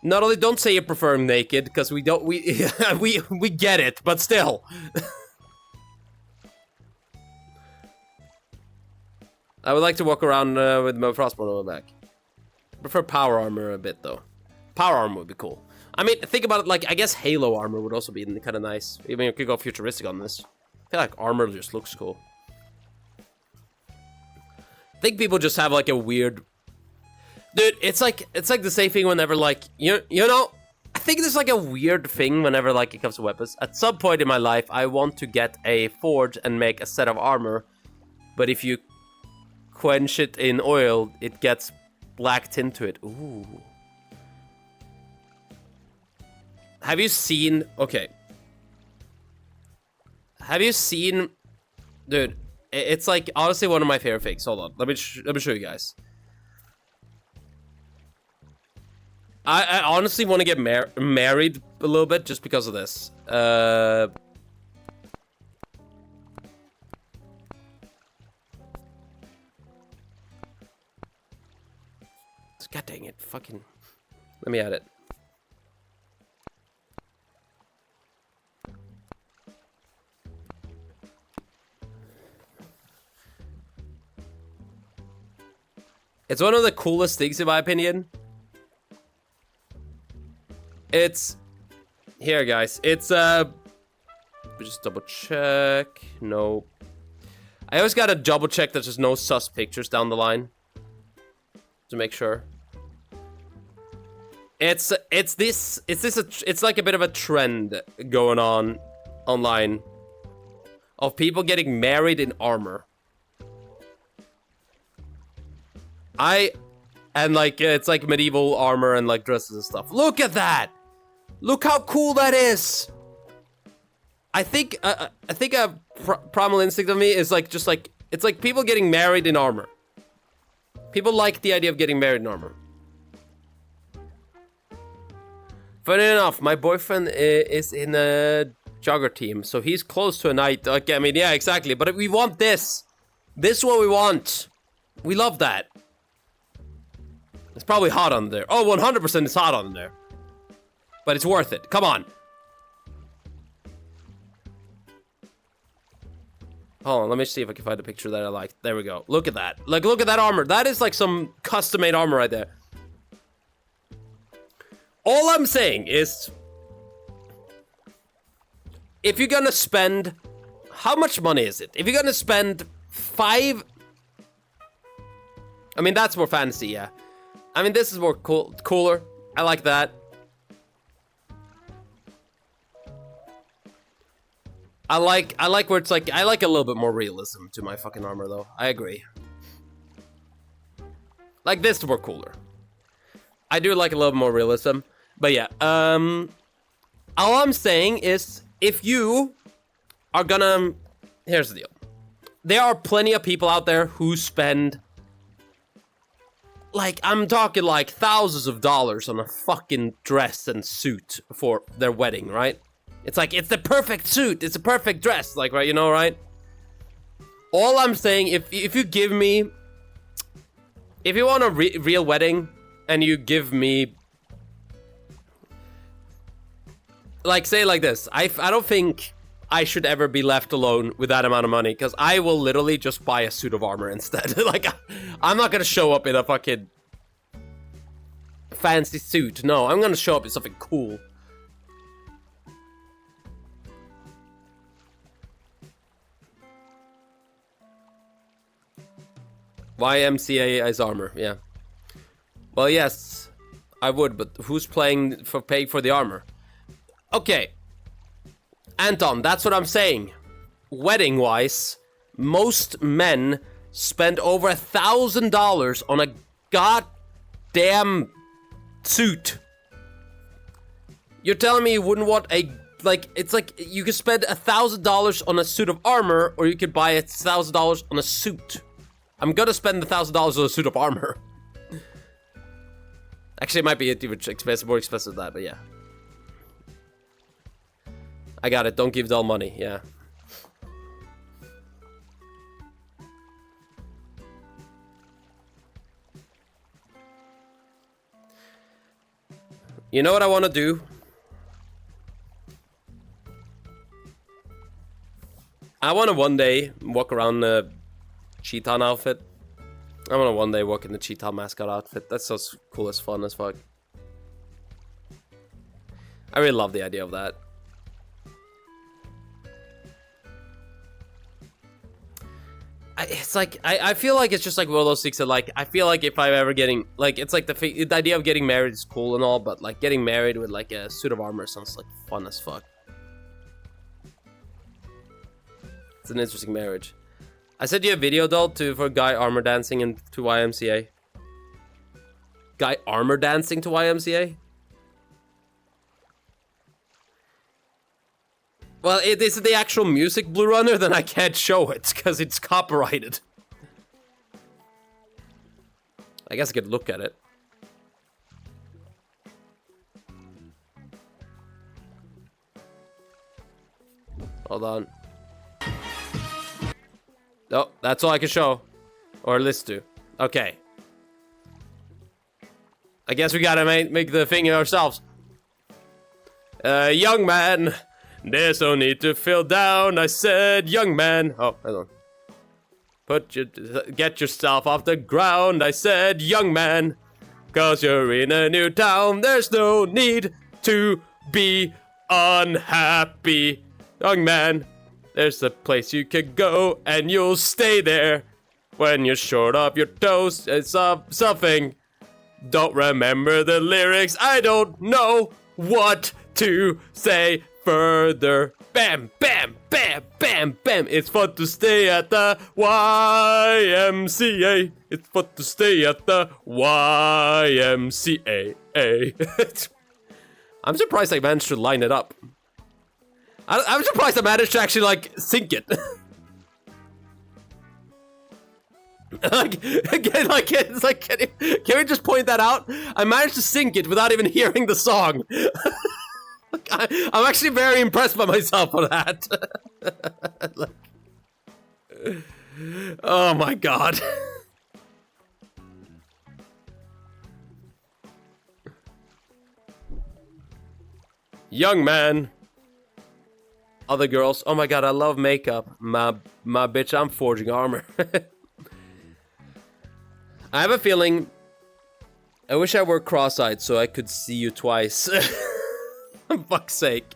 Not only don't say you prefer him naked, because we don't, we get it, but still. I would like to walk around with my frostbone on my back. I prefer power armor a bit, though. Power armor would be cool. I mean, think about it, like, I guess Halo armor would also be kind of nice. Even you could go futuristic on this. I feel like armor just looks cool. I think people just have, like, a weird... Dude, it's like the same thing whenever, like, you know, I think there's, like, a weird thing whenever, like, it comes to weapons. At some point in my life, I want to get a forge and make a set of armor. But if you quench it in oil, it gets black tint to it. Ooh. Have you seen... Okay. Have you seen... Dude, it's like honestly one of my favorite things. Hold on. Let me show you guys. I honestly want to get married a little bit just because of this. God dang it. Fucking... Let me add it. It's one of the coolest things in my opinion. It's... Here, guys. It's, just double check. No. I always gotta double check that there's no sus pictures down the line. To make sure. It's like a bit of a trend going on online. Of people getting married in armor. And like, it's like medieval armor and like dresses and stuff. Look at that! Look how cool that is! I think a primal instinct of me is like, just like, it's like people getting married in armor. People like the idea of getting married in armor. Funny enough, my boyfriend is in a jogger team, so he's close to a knight. Okay, I mean, yeah, exactly. But we want this. This is what we want. We love that. It's probably hot on there. Oh, 100% it's hot on there. But it's worth it. Come on. Hold on, let me see if I can find a picture that I like. There we go. Look at that. Like, look at that armor. That is like some custom-made armor right there. All I'm saying is... If you're gonna spend... How much money is it? If you're gonna spend 5... I mean, that's more fantasy, yeah. I mean, this is more cooler. I like that. I like where it's like, I like a little bit more realism to my fucking armor, though. I agree. Like, this is more cooler. I do like a little more realism. But yeah, all I'm saying is, if you are gonna... Here's the deal. There are plenty of people out there who spend... Like, I'm talking like thousands of dollars on a fucking dress and suit for their wedding, right? It's like, it's the perfect suit, it's a perfect dress, like, right, you know, right? All I'm saying, if you give me... If you want a real wedding, and you give me... Like, say it like this, I don't think I should ever be left alone with that amount of money, because I will literally just buy a suit of armor instead. Like, I'm not gonna show up in a fucking fancy suit. No, I'm gonna show up in something cool. YMCA is armor, yeah. Well, yes, I would, but who's paying for the armor? Okay, Anton, that's what I'm saying. Wedding-wise, most men spend over $1,000 on a goddamn suit. You're telling me you wouldn't want a... Like, it's like you could spend $1,000 on a suit of armor, or you could buy $1,000 on a suit. I'm gonna spend $1,000 on a suit of armor. Actually, it might be even expensive, more expensive than that, but yeah. I got it. Don't give dull money. Yeah. You know what I want to do? I want to one day walk around the Cheetah outfit. I want to one day walk in the Cheetah mascot outfit. That's so cool as fun as fuck. I really love the idea of that. It's like, I feel like it's just like one of those things that, like, I feel like if I'm ever getting, like, it's like the idea of getting married is cool and all, but, like, getting married with, like, a suit of armor sounds, like, fun as fuck. It's an interesting marriage. I sent you a video though for guy armor dancing to YMCA. Guy armor dancing to YMCA? Well, if this is the actual music, Blue Runner, then I can't show it, because it's copyrighted. I guess I could look at it. Hold on. No, that's all I can show. Or listen to. Okay. I guess we gotta make the thing ourselves. Young man, there's no need to feel down. I said, young man. Oh, hold on. Get yourself off the ground. I said, young man, 'cause you're in a new town. There's no need to be unhappy. Young man, there's a place you can go and you'll stay there. When you're short of your toes, it's something. Don't remember the lyrics. I don't know what to say further. Bam, bam, bam, bam, bam. It's fun to stay at the YMCA. It's fun to stay at the YMCA. I'm surprised I managed to line it up. I'm surprised I managed to actually, like, sync it. It's like, can we just point that out? I managed to sync it without even hearing the song. I'm actually very impressed by myself for that. Oh my god. Young man. Other girls. Oh my god, I love makeup. My bitch, I'm forging armor. I have a feeling. I wish I were cross-eyed so I could see you twice. For fuck's sake.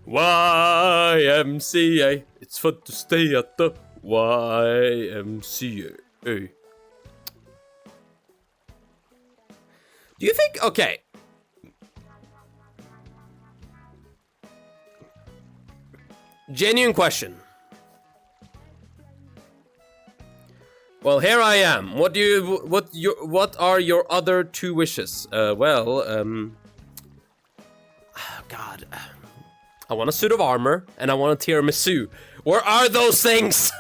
YMCA. It's fun to stay at the YMCA. Do you think... Okay. Genuine question. Well, here I am. What are your other two wishes? God. I want a suit of armor and I want a tiramisu. Where are those things?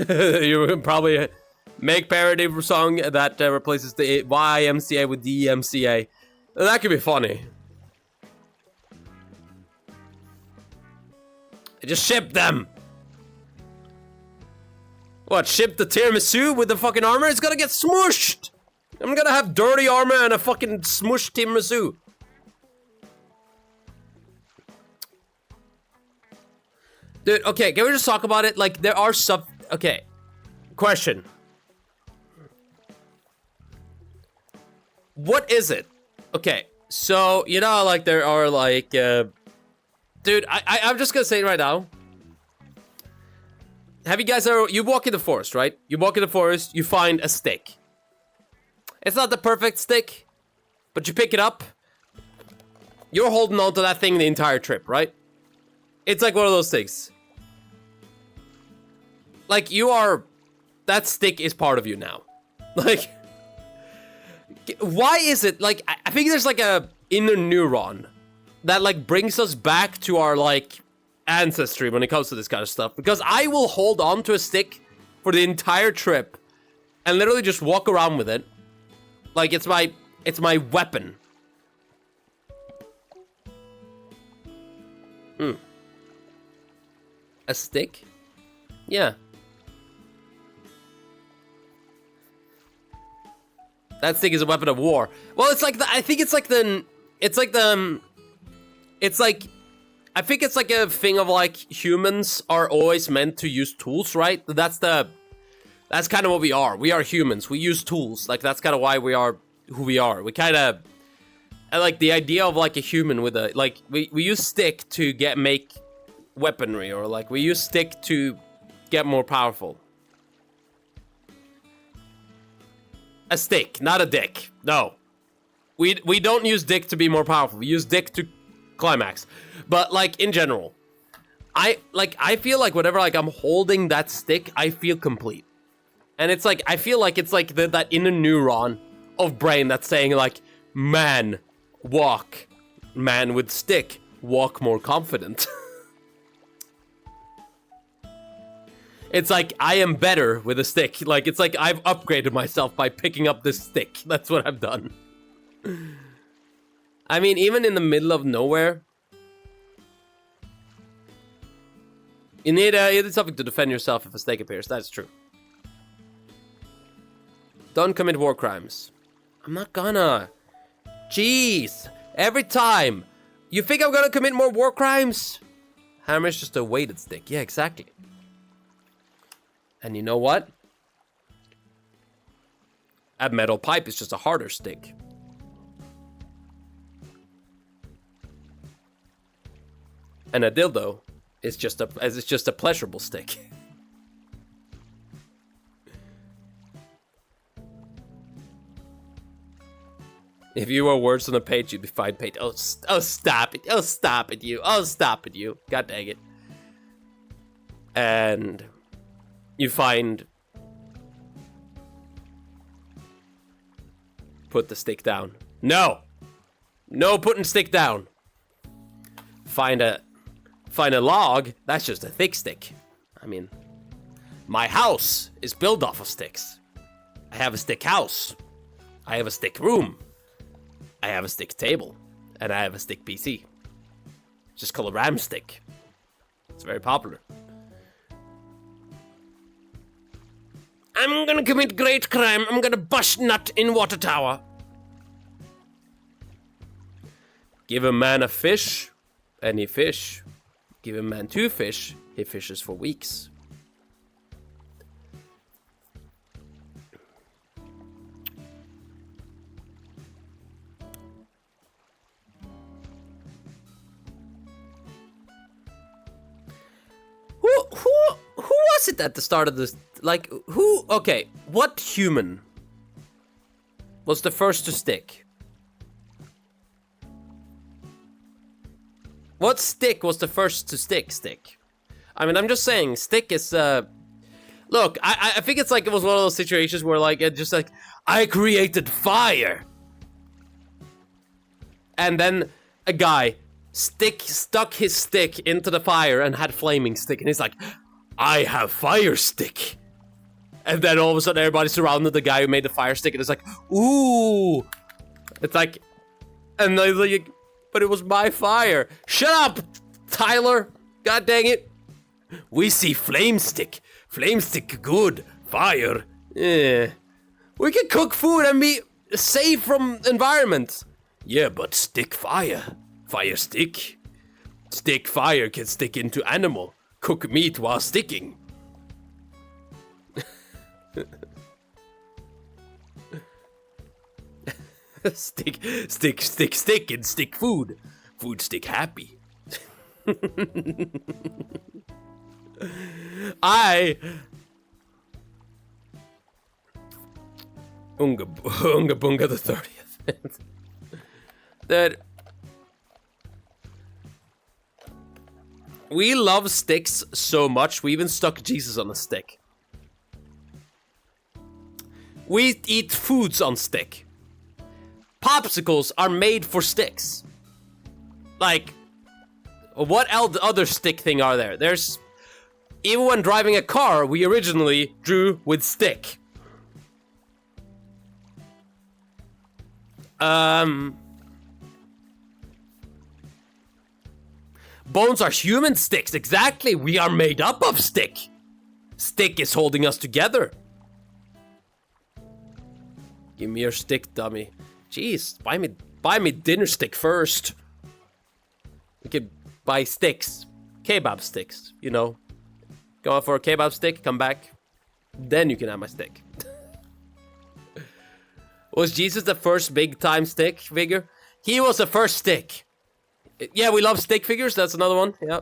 You would probably make parody song that replaces the YMCA with DMCA. That could be funny. Just ship them. What, ship the tiramisu with the fucking armor? It's gonna get smushed. I'm gonna have dirty armor and a fucking smushed tiramisu. Dude, okay, can we just talk about it? Like, there are some... Okay. Question. What is it? Okay, so, you know, like, there are, like, Dude, I'm just gonna say it right now. Have you guys ever... You walk in the forest, right? You walk in the forest, you find a stick. It's not the perfect stick, but you pick it up. You're holding on to that thing the entire trip, right? It's like one of those things. Like, you are... That stick is part of you now. Like... Why is it... Like, I think there's like a inner neuron that, like, brings us back to our, like, ancestry when it comes to this kind of stuff. Because I will hold on to a stick for the entire trip and literally just walk around with it. Like, it's my weapon. A stick? Yeah. That stick is a weapon of war. Well, it's like the... I think it's like the... It's like the... It's like... I think it's like a thing of, like, humans are always meant to use tools, right? That's kind of what we are. We are humans. We use tools. Like, that's kind of why we are who we are. We kind of... I like the idea of, like, a human with a... Like, we use stick to make weaponry. Or, like, we use stick to get more powerful. a stick, not a dick. No. We don't use dick to be more powerful. We use dick to climax. But like in general, I feel like whenever like I'm holding that stick, I feel complete. And it's like I feel like it's like that inner neuron of brain that's saying like, man, walk, man with stick, walk more confident. It's like, I am better with a stick. Like, it's like I've upgraded myself by picking up this stick. That's what I've done. I mean, even in the middle of nowhere, you need something to defend yourself if a snake appears. That's true. Don't commit war crimes. I'm not gonna. Jeez. Every time. You think I'm gonna commit more war crimes? Hammer's just a weighted stick. Yeah, exactly. And you know what? A metal pipe is just a harder stick. And a dildo is just a pleasurable stick. If you were words on a page, you'd be fine page. Oh, stop it. Oh, stop it, you. Oh, stop it, you. God dang it. And you find... Put the stick down. No! No putting stick down. Find a log. That's just a thick stick. I mean, my house is built off of sticks. I have a stick house. I have a stick room. I have a stick table. And I have a stick PC. It's just called a ram stick. It's very popular. I'm gonna commit great crime. I'm gonna bust nut in water tower. Give a man a fish, and he fish. Give a man 2 fish, he fishes for weeks. Who was it at the start of this? Like, who? Okay, what human was the first to stick? What stick was the first to stick? I mean, I'm just saying, stick is, Look, I think it's like, it was one of those situations where, like, it just like, I created fire! And then a guy stuck his stick into the fire and had flaming stick, and he's like, I have fire stick! And then all of a sudden everybody surrounded the guy who made the fire stick, and it's like, ooh! It's like, and they're like, but it was my fire. Shut up, Tyler! God dang it! We see flame stick. Flame stick good. Fire. Eh. We can cook food and be safe from environment. Yeah, but stick fire. Fire stick. Stick fire can stick into animal. Cook meat while sticking. stick and stick food. Food stick happy. Unga Bunga the 30th. That we love sticks so much, we even stuck Jesus on a stick. We eat foods on stick. Popsicles are made for sticks. Like, what other stick thing are there? There's... Even when driving a car, we originally drew with stick. Bones are human sticks, exactly. We are made up of stick. Stick is holding us together. Give me your stick, dummy. Jeez, buy me dinner stick first. We could buy sticks. Kebab sticks, you know. Go out for a kebab stick, come back. Then you can have my stick. Was Jesus the first big time stick figure? He was the first stick. Yeah, we love stick figures, that's another one, yeah.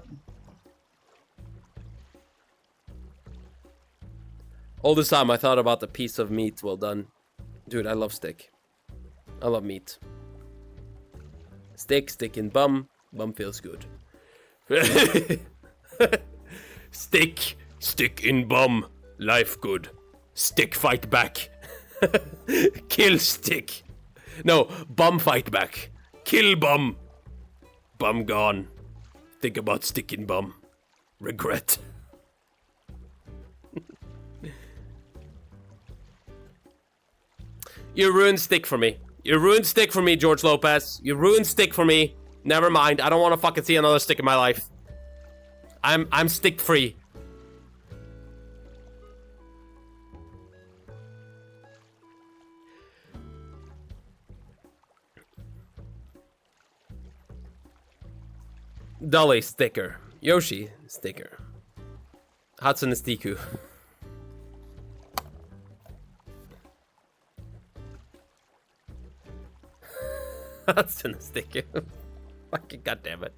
All this time I thought about the piece of meat well done. Dude, I love steak. I love meat. Steak, stick in bum. Bum feels good. Stick, stick in bum. Life good. Stick fight back. Kill stick. No, bum fight back. Kill bum. Bum gone. Think about stick in bum. Regret. You ruined stick for me. You ruined stick for me, George Lopez. You ruined stick for me. Never mind. I don't want to fucking see another stick in my life. I'm stick free. Dolly sticker. Yoshi sticker. Hatsune Stiku. Hatsune Stiku. Fucking goddamn it.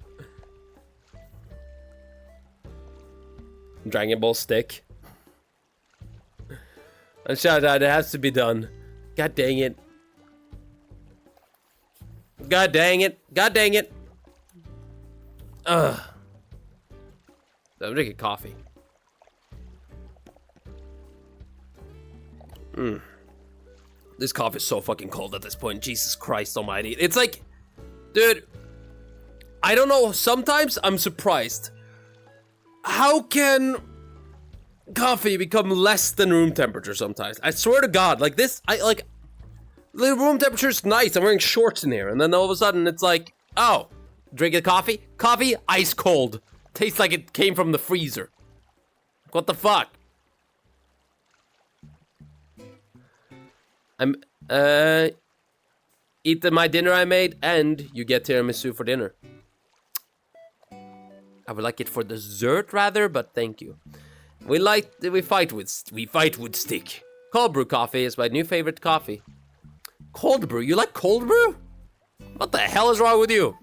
Dragon Ball stick. And shout out, it has to be done. God dang it. God dang it. God dang it. Ugh. I'm drinking coffee. This coffee is so fucking cold at this point. Jesus Christ almighty. It's like, dude, I don't know. Sometimes I'm surprised. How can coffee become less than room temperature sometimes? I swear to God, like this, the room temperature is nice. I'm wearing shorts in here. And then all of a sudden it's like, oh, drinking coffee? Coffee, ice cold. Tastes like it came from the freezer. What the fuck? I'm, eat my dinner I made, and you get tiramisu for dinner. I would like it for dessert rather, but thank you. We fight with stick. Cold brew coffee is my new favorite coffee. Cold brew? You like cold brew? What the hell is wrong with you?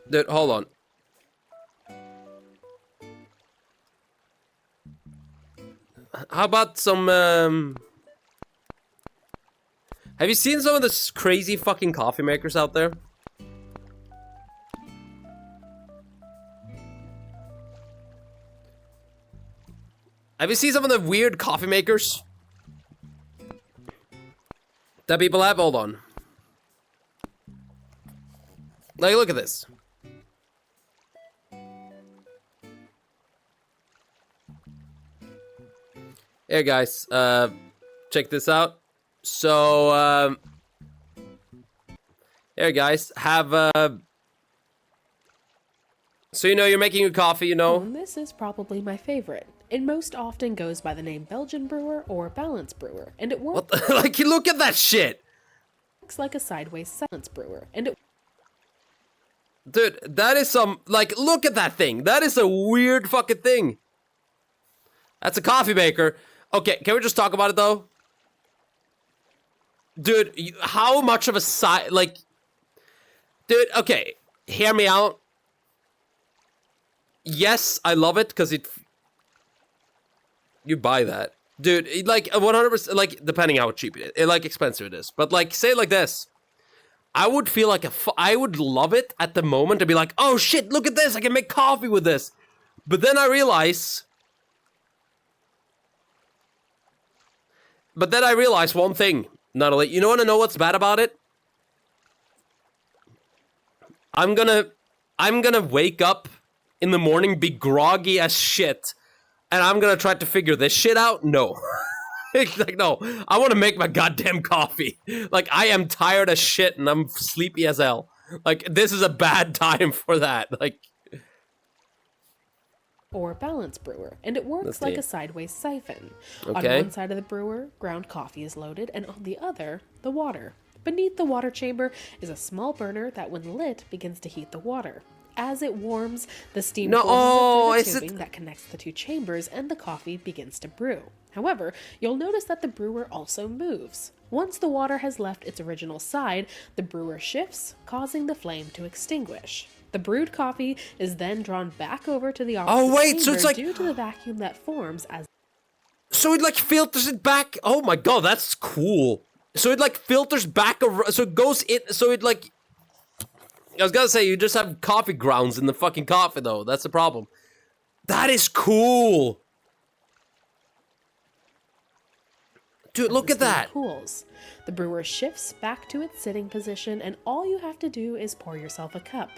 Dude, hold on. How about some, have you seen some of the crazy fucking coffee makers out there? Have you seen some of the weird coffee makers that people have? Hold on. Like, look at this. Hey guys, check this out. So, here guys, have, so you know you're making your coffee, you know? This is probably my favorite. It most often goes by the name Belgian brewer or balance brewer, and it works like, look at that shit! like a sideways silence brewer, and it... Dude, that is some, like, look at that thing. That is a weird fucking thing. That's a coffee maker. Okay, can we just talk about it, though? Dude, how much of a side, like... Dude, okay, hear me out. Yes, I love it, because it... You buy that. Dude, like, 100%, like, depending how cheap it is. Like, expensive it is. But, like, say it like this. I would feel like I would love it at the moment to be like, oh shit, look at this, I can make coffee with this. But then I realize... one thing, Natalie. You want to know what's bad about it? I'm gonna wake up in the morning, be groggy as shit, and I'm gonna try to figure this shit out? No. Like, no. I want to make my goddamn coffee. Like, I am tired as shit, and I'm sleepy as hell. Like, this is a bad time for that. Like... Or balance brewer, and it works like a sideways siphon. Okay. On one side of the brewer, ground coffee is loaded, and on the other, the water. Beneath the water chamber is a small burner that, when lit, begins to heat the water. As it warms, the steam forces it through the tubing that connects the two chambers, and the coffee begins to brew. However, you'll notice that the brewer also moves. Once the water has left its original side, the brewer shifts, causing the flame to extinguish. The brewed coffee is then drawn back over to the opposite chamber so it's like... due to the vacuum that forms as... So it like filters it back. Oh my god, that's cool. So it like filters back, so it goes in, so it like... I was gonna say, you just have coffee grounds in the fucking coffee though, that's the problem. That is cool! Dude, look at that! Cools. The brewer shifts back to its sitting position, and all you have to do is pour yourself a cup.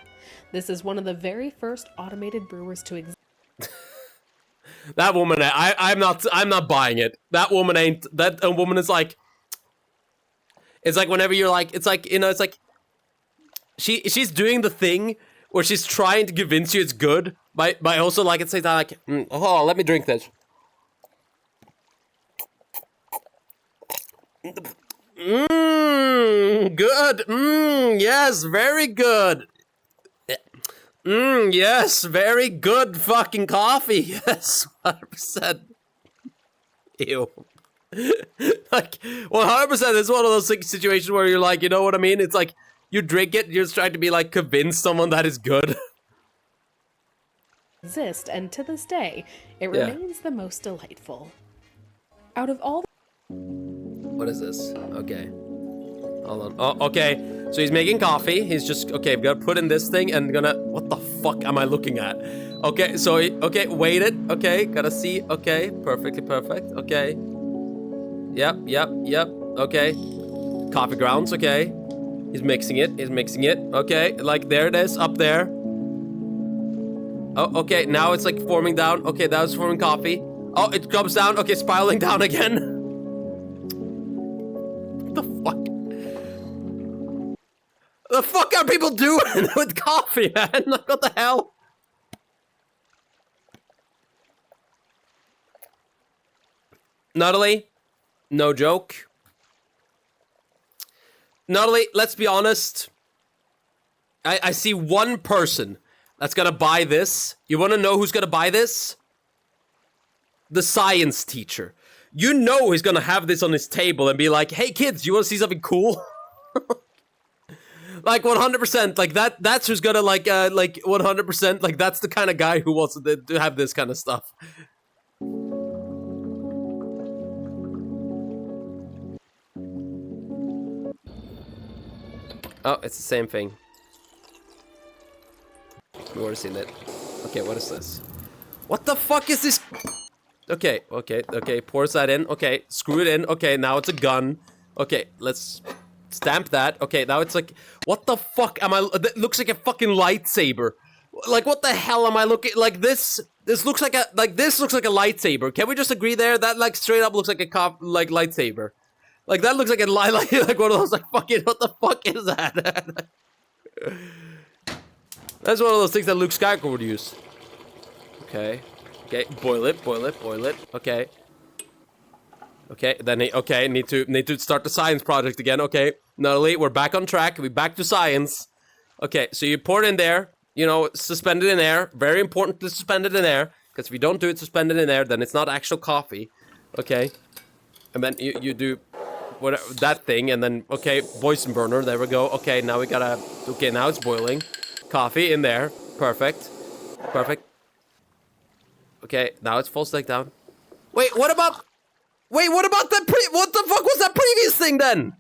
This is one of the very first automated brewers to exist. That woman, I'm not buying it. That woman ain't, that a woman is like, it's like whenever you're like, it's like, you know, it's like, she's doing the thing where she's trying to convince you it's good, by also like, it's like, oh, let me drink this. Good. Yes, very good. Yes, very good fucking coffee. Yes, 100%. Ew. Like, 100%, this is one of those situations where you're like, you know what I mean? It's like, you drink it, you're just trying to be like, convince someone that is good. Exist, and to this day, it remains the most delightful. Out of all... What is this? Okay. Hold on. Oh, okay. So he's making coffee. He's just... Okay, I've got to put in this thing and gonna... What the fuck am I looking at? Okay, so... Okay, wait it. Okay, gotta see. Okay, perfectly perfect. Okay. Yep. Okay. Coffee grounds, okay. He's mixing it. Okay, like there it is, up there. Oh, okay, now it's like forming down. Okay, that was forming coffee. Oh, it comes down. Okay, spiraling down again. What the fuck? The fuck are people doing with coffee, man? Like, what the hell? Nuttily, no joke. Nuttily, let's be honest. I see one person that's gonna buy this. You wanna know who's gonna buy this? The science teacher. You know he's gonna have this on his table and be like, hey kids, you wanna see something cool? Like 100%, like that's who's gonna like 100%, like that's the kind of guy who wants to have this kind of stuff. Oh, it's the same thing. We've already seen it. Okay, what is this? What the fuck is this? Okay, pours that in. Okay, screw it in. Okay, now it's a gun. Okay, let's stamp that. Okay, now it's like, what the fuck am I? That looks like a fucking lightsaber. Like, what the hell am I looking? Like this looks like a lightsaber. Can we just agree there? That like straight up looks like a lightsaber. Like that looks like a like one of those like fucking, what the fuck is that? That's one of those things that Luke Skywalker would use. Okay. Okay, boil it. Okay. Okay, then need to start the science project again. Okay. Nuttily, we're back on track. We're back to science. Okay, so you pour it in there, you know, suspend it in air. Very important to suspend it in air, because if you don't do it suspended in air, then it's not actual coffee. Okay. And then you do whatever that thing, and then okay, Boysen burner, there we go. Okay, now we gotta now it's boiling. Coffee in there. Perfect. Okay, now it's full stake down. Wait, what about that what the fuck was that previous thing then?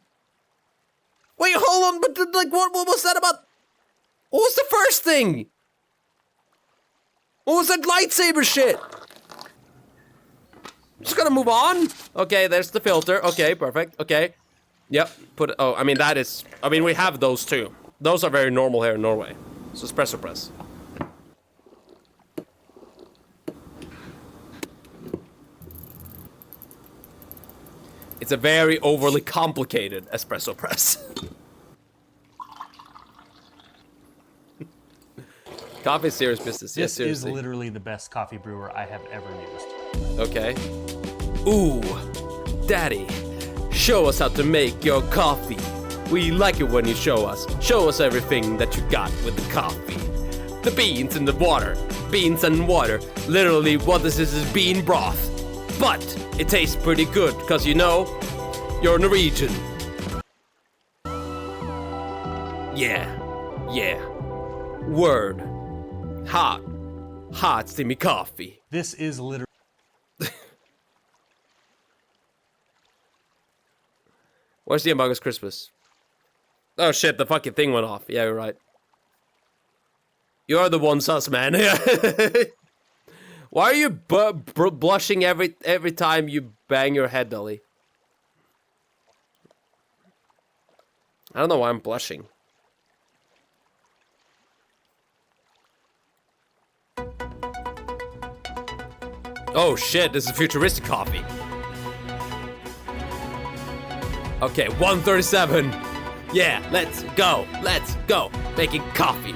Wait, hold on, but like what was that about? What was the first thing? What was that lightsaber shit? Just gonna move on. Okay, there's the filter. Okay, perfect. Okay. Yep. I mean, we have those too. Those are very normal here in Norway. So espresso press. It's a very overly complicated espresso press. Coffee is serious business. Yes, this is literally the best coffee brewer I have ever used. Okay. Ooh, Daddy, show us how to make your coffee. We like it when you show us. Show us everything that you got with the coffee. The beans in the water. Beans and water. Literally, what this is bean broth. But it tastes pretty good, because you know, you're Norwegian. Yeah. Word. Hot steamy coffee. This is literally. Where's the Among Us Christmas? Oh shit, the fucking thing went off. Yeah, you're right. You're the one sus, man. Why are you blushing every time you bang your head, Dolly? I don't know why I'm blushing. Oh shit, this is futuristic coffee. Okay, 137. Yeah, let's go. Making coffee.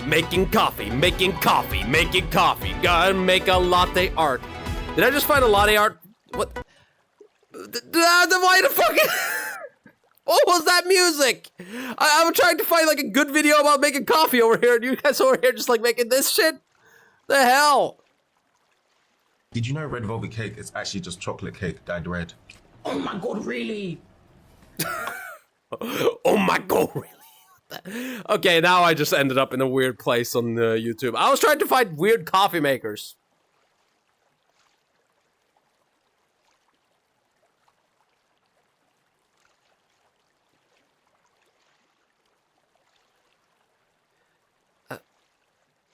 Gotta make a latte art. Did I just find a latte art? What? Why the fuck? What was that music? I'm trying to find like a good video about making coffee over here, and you guys over here just like making this shit? The hell? Did you know red velvet cake is actually just chocolate cake dyed red? Oh my god, really? Oh my god, really? Okay, now I just ended up in a weird place on YouTube. I was trying to find weird coffee makers.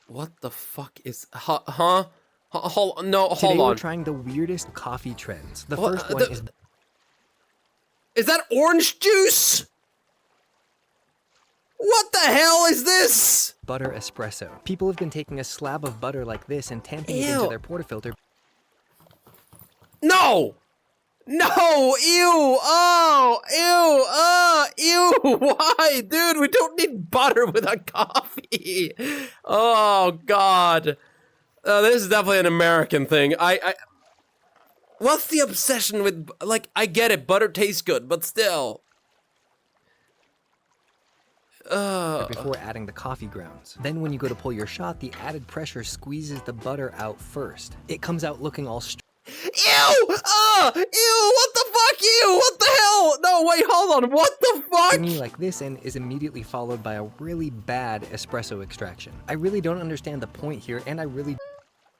What the fuck is... Huh? Hold on. Today we're trying the weirdest coffee trends. The first one is... Is that orange juice? What the hell is this? Butter espresso. People have been taking a slab of butter like this and tamping it into their portafilter. No! No! Ew! Oh! Ew! Why? Dude, we don't need butter with our coffee. Oh, God. This is definitely an American thing. What's the obsession with, like, I get it, butter tastes good, but still. Before adding the coffee grounds. Then when you go to pull your shot, the added pressure squeezes the butter out first. It comes out looking all Ew! Ew! What the fuck? Ew! What the hell? No, wait, hold on. What the fuck? stringy like this and is immediately followed by a really bad espresso extraction. I really don't understand the point here, and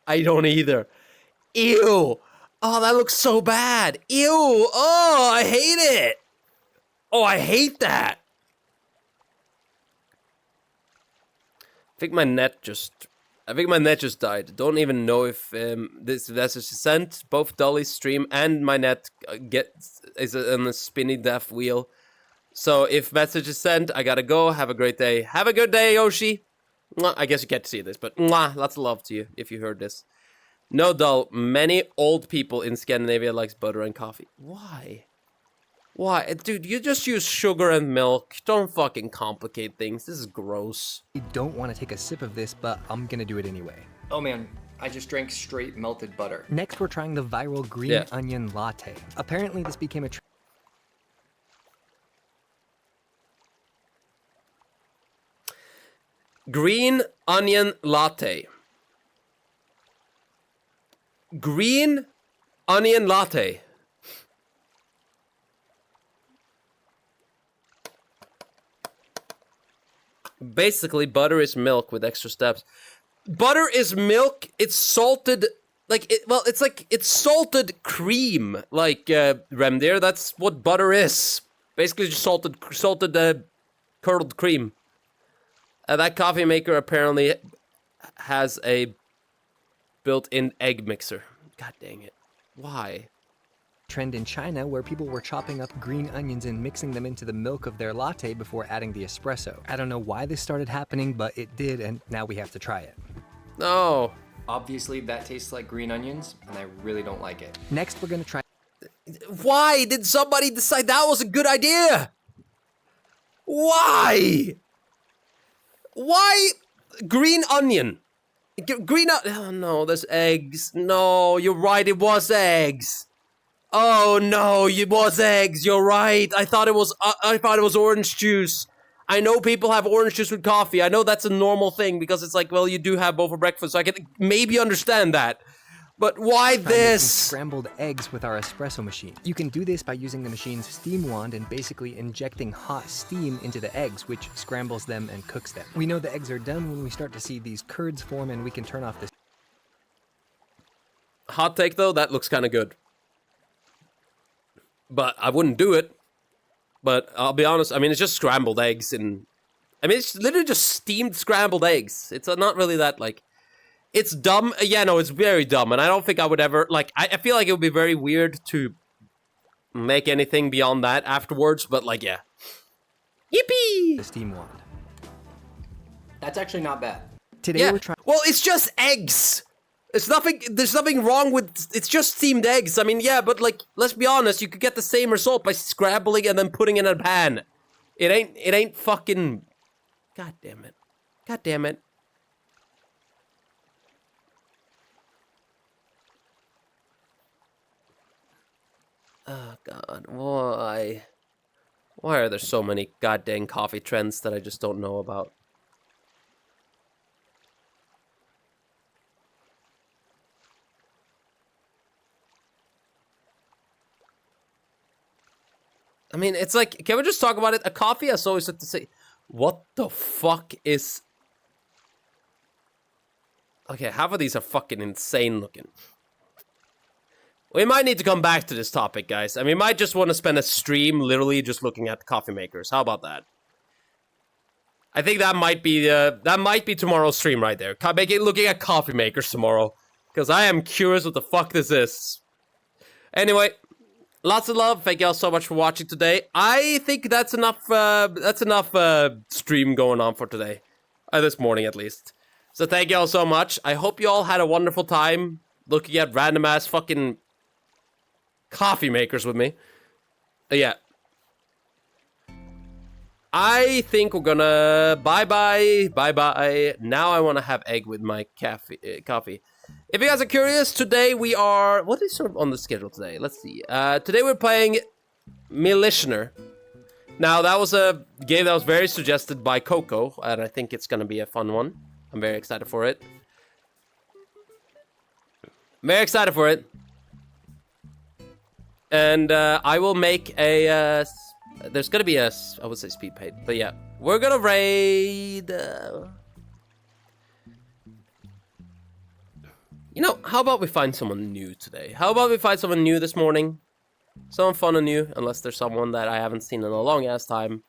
I don't either. Ew! Oh, that looks so bad. Ew! Oh, I hate it. Oh, I hate that. I think my net just died. Don't even know if this message is sent. Both Dolly's stream and my net is on a spinny death wheel. So if message is sent, I gotta go. Have a great day. Have a good day, Yoshi. Mwah. I guess you get to see this, but mwah, lots of love to you if you heard this. No, Doll. Many old people in Scandinavia likes butter and coffee. Why? Why? Dude, you just use sugar and milk. Don't fucking complicate things. This is gross. I don't want to take a sip of this, but I'm gonna do it anyway. Oh man, I just drank straight melted butter. Next, we're trying the viral green onion latte. Apparently, this became a green onion latte. Green onion latte. Basically, butter is milk with extra steps. Butter is milk. It's salted, like it's salted cream, like Remdir. That's what butter is. Basically, just salted curdled cream. That coffee maker apparently has a built-in egg mixer. God dang it! Why? Trend in China where people were chopping up green onions and mixing them into the milk of their latte before adding the espresso. I don't know why this started happening, but it did, and now we have to try it. No. Obviously, that tastes like green onions, and I really don't like it. Next, we're gonna try... Why did somebody decide that was a good idea? Why? Why green onion? Oh no, there's eggs. No, you're right, it was eggs. Oh no, it was eggs. You're right. I thought it was orange juice. I know people have orange juice with coffee. I know that's a normal thing because it's like, well, you do have both for breakfast, so I can maybe understand that. But why Try making this? Scrambled eggs with our espresso machine. You can do this by using the machine's steam wand and basically injecting hot steam into the eggs, which scrambles them and cooks them. We know the eggs are done when we start to see these curds form, and we can turn off the... Hot take though, that looks kind of good. But I wouldn't do it. But I'll be honest, I mean, it's just scrambled eggs and... I mean, it's literally just steamed scrambled eggs. It's not really that, like... It's dumb. Yeah, no, it's very dumb. And I don't think I would ever... Like, I feel like it would be very weird to make anything beyond that afterwards. But, like, yeah. Yippee! The steam wand. That's actually not bad. Today we're trying... Well, it's just eggs! There's nothing wrong with... It's just steamed eggs. I mean, yeah, but, like, let's be honest. You could get the same result by scrambling and then putting it in a pan. It ain't fucking... God damn it. God damn it. Oh, God. Why? Why are there so many goddamn coffee trends that I just don't know about? I mean, it's like, can we just talk about it? A coffee, as always like to say, what the fuck is... Okay, half of these are fucking insane looking. We might need to come back to this topic, guys. And we might just want to spend a stream literally just looking at coffee makers. How about that? I think that might be tomorrow's stream right there. Looking at coffee makers tomorrow. Because I am curious what the fuck this is. Anyway, lots of love. Thank y'all so much for watching today. I think that's enough stream going on for today. This morning, at least. So thank y'all so much. I hope you all had a wonderful time looking at random-ass fucking... coffee makers with me. Yeah. I think we're gonna bye-bye. Now I want to have egg with my coffee. If you guys are curious, today we are... What is on the schedule today? Let's see. Today we're playing Militianer. Now, that was a game that was very suggested by Coco, and I think it's gonna be a fun one. I'm very excited for it. Very excited for it. And I will make a... there's gonna be a... I would say speed paint. But yeah. We're gonna raid... You know, how about we find someone new today? How about we find someone new this morning? Someone fun and new. Unless there's someone that I haven't seen in a long ass time.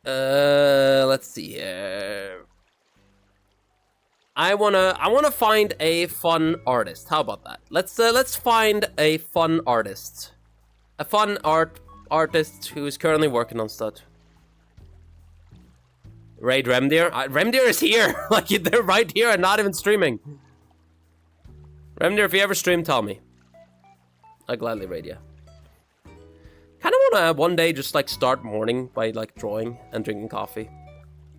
Let's see here. I wanna find a fun artist. How about that? Let's find a fun artist. A fun artist who is currently working on stuff. Raid Remdir. Remdir is here. Like, they're right here and not even streaming. Remdir, if you ever stream, tell me. I'll gladly raid you. Kind of want to one day just like start morning by like drawing and drinking coffee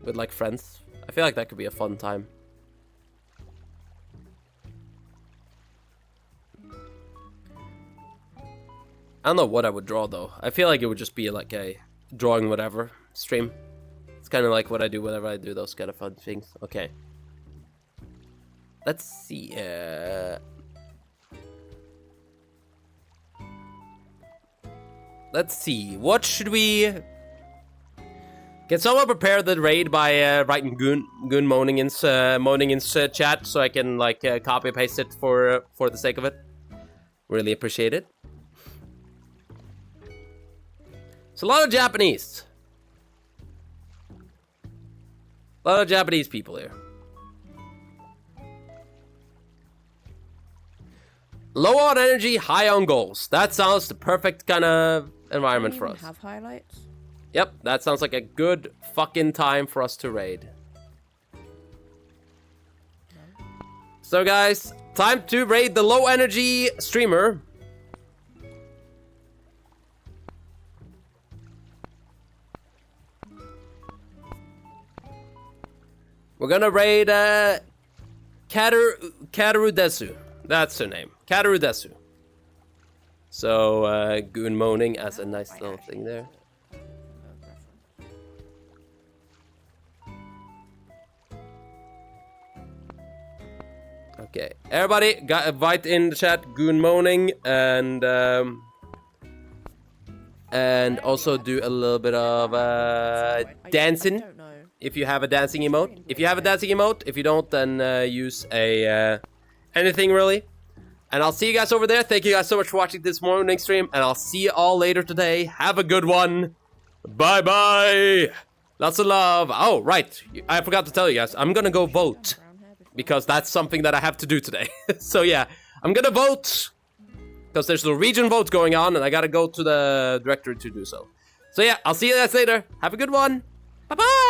with like friends. I feel like that could be a fun time. I don't know what I would draw though. I feel like it would just be like a drawing whatever stream. It's kind of like what I do whenever I do those kind of fun things. Okay. Let's see. Let's see. What should we... Can someone prepare the raid by writing Goon Moaning's chat so I can like copy and paste it for the sake of it? Really appreciate it. It's a lot of Japanese. A lot of Japanese people here. Low on energy, high on goals. That sounds the perfect kind of environment for us. Have highlights? Yep, that sounds like a good fucking time for us to raid. So guys, time to raid the low energy streamer. We're gonna raid Katarudesu. That's her name. Katarudesu. So Goon Moaning as a nice little thing there. Okay, everybody, invite in the chat Goon Moaning and also do a little bit of dancing. If you have a dancing emote. If you have a dancing emote, if you don't, then use a anything really. And I'll see you guys over there. Thank you guys so much for watching this morning stream, and I'll see you all later today. Have a good one. Bye bye. Lots of love. Oh, right. I forgot to tell you guys. I'm gonna go vote because that's something that I have to do today. So yeah, I'm gonna vote because there's a region vote going on, and I gotta go to the directory to do so. So yeah, I'll see you guys later. Have a good one. Bye bye.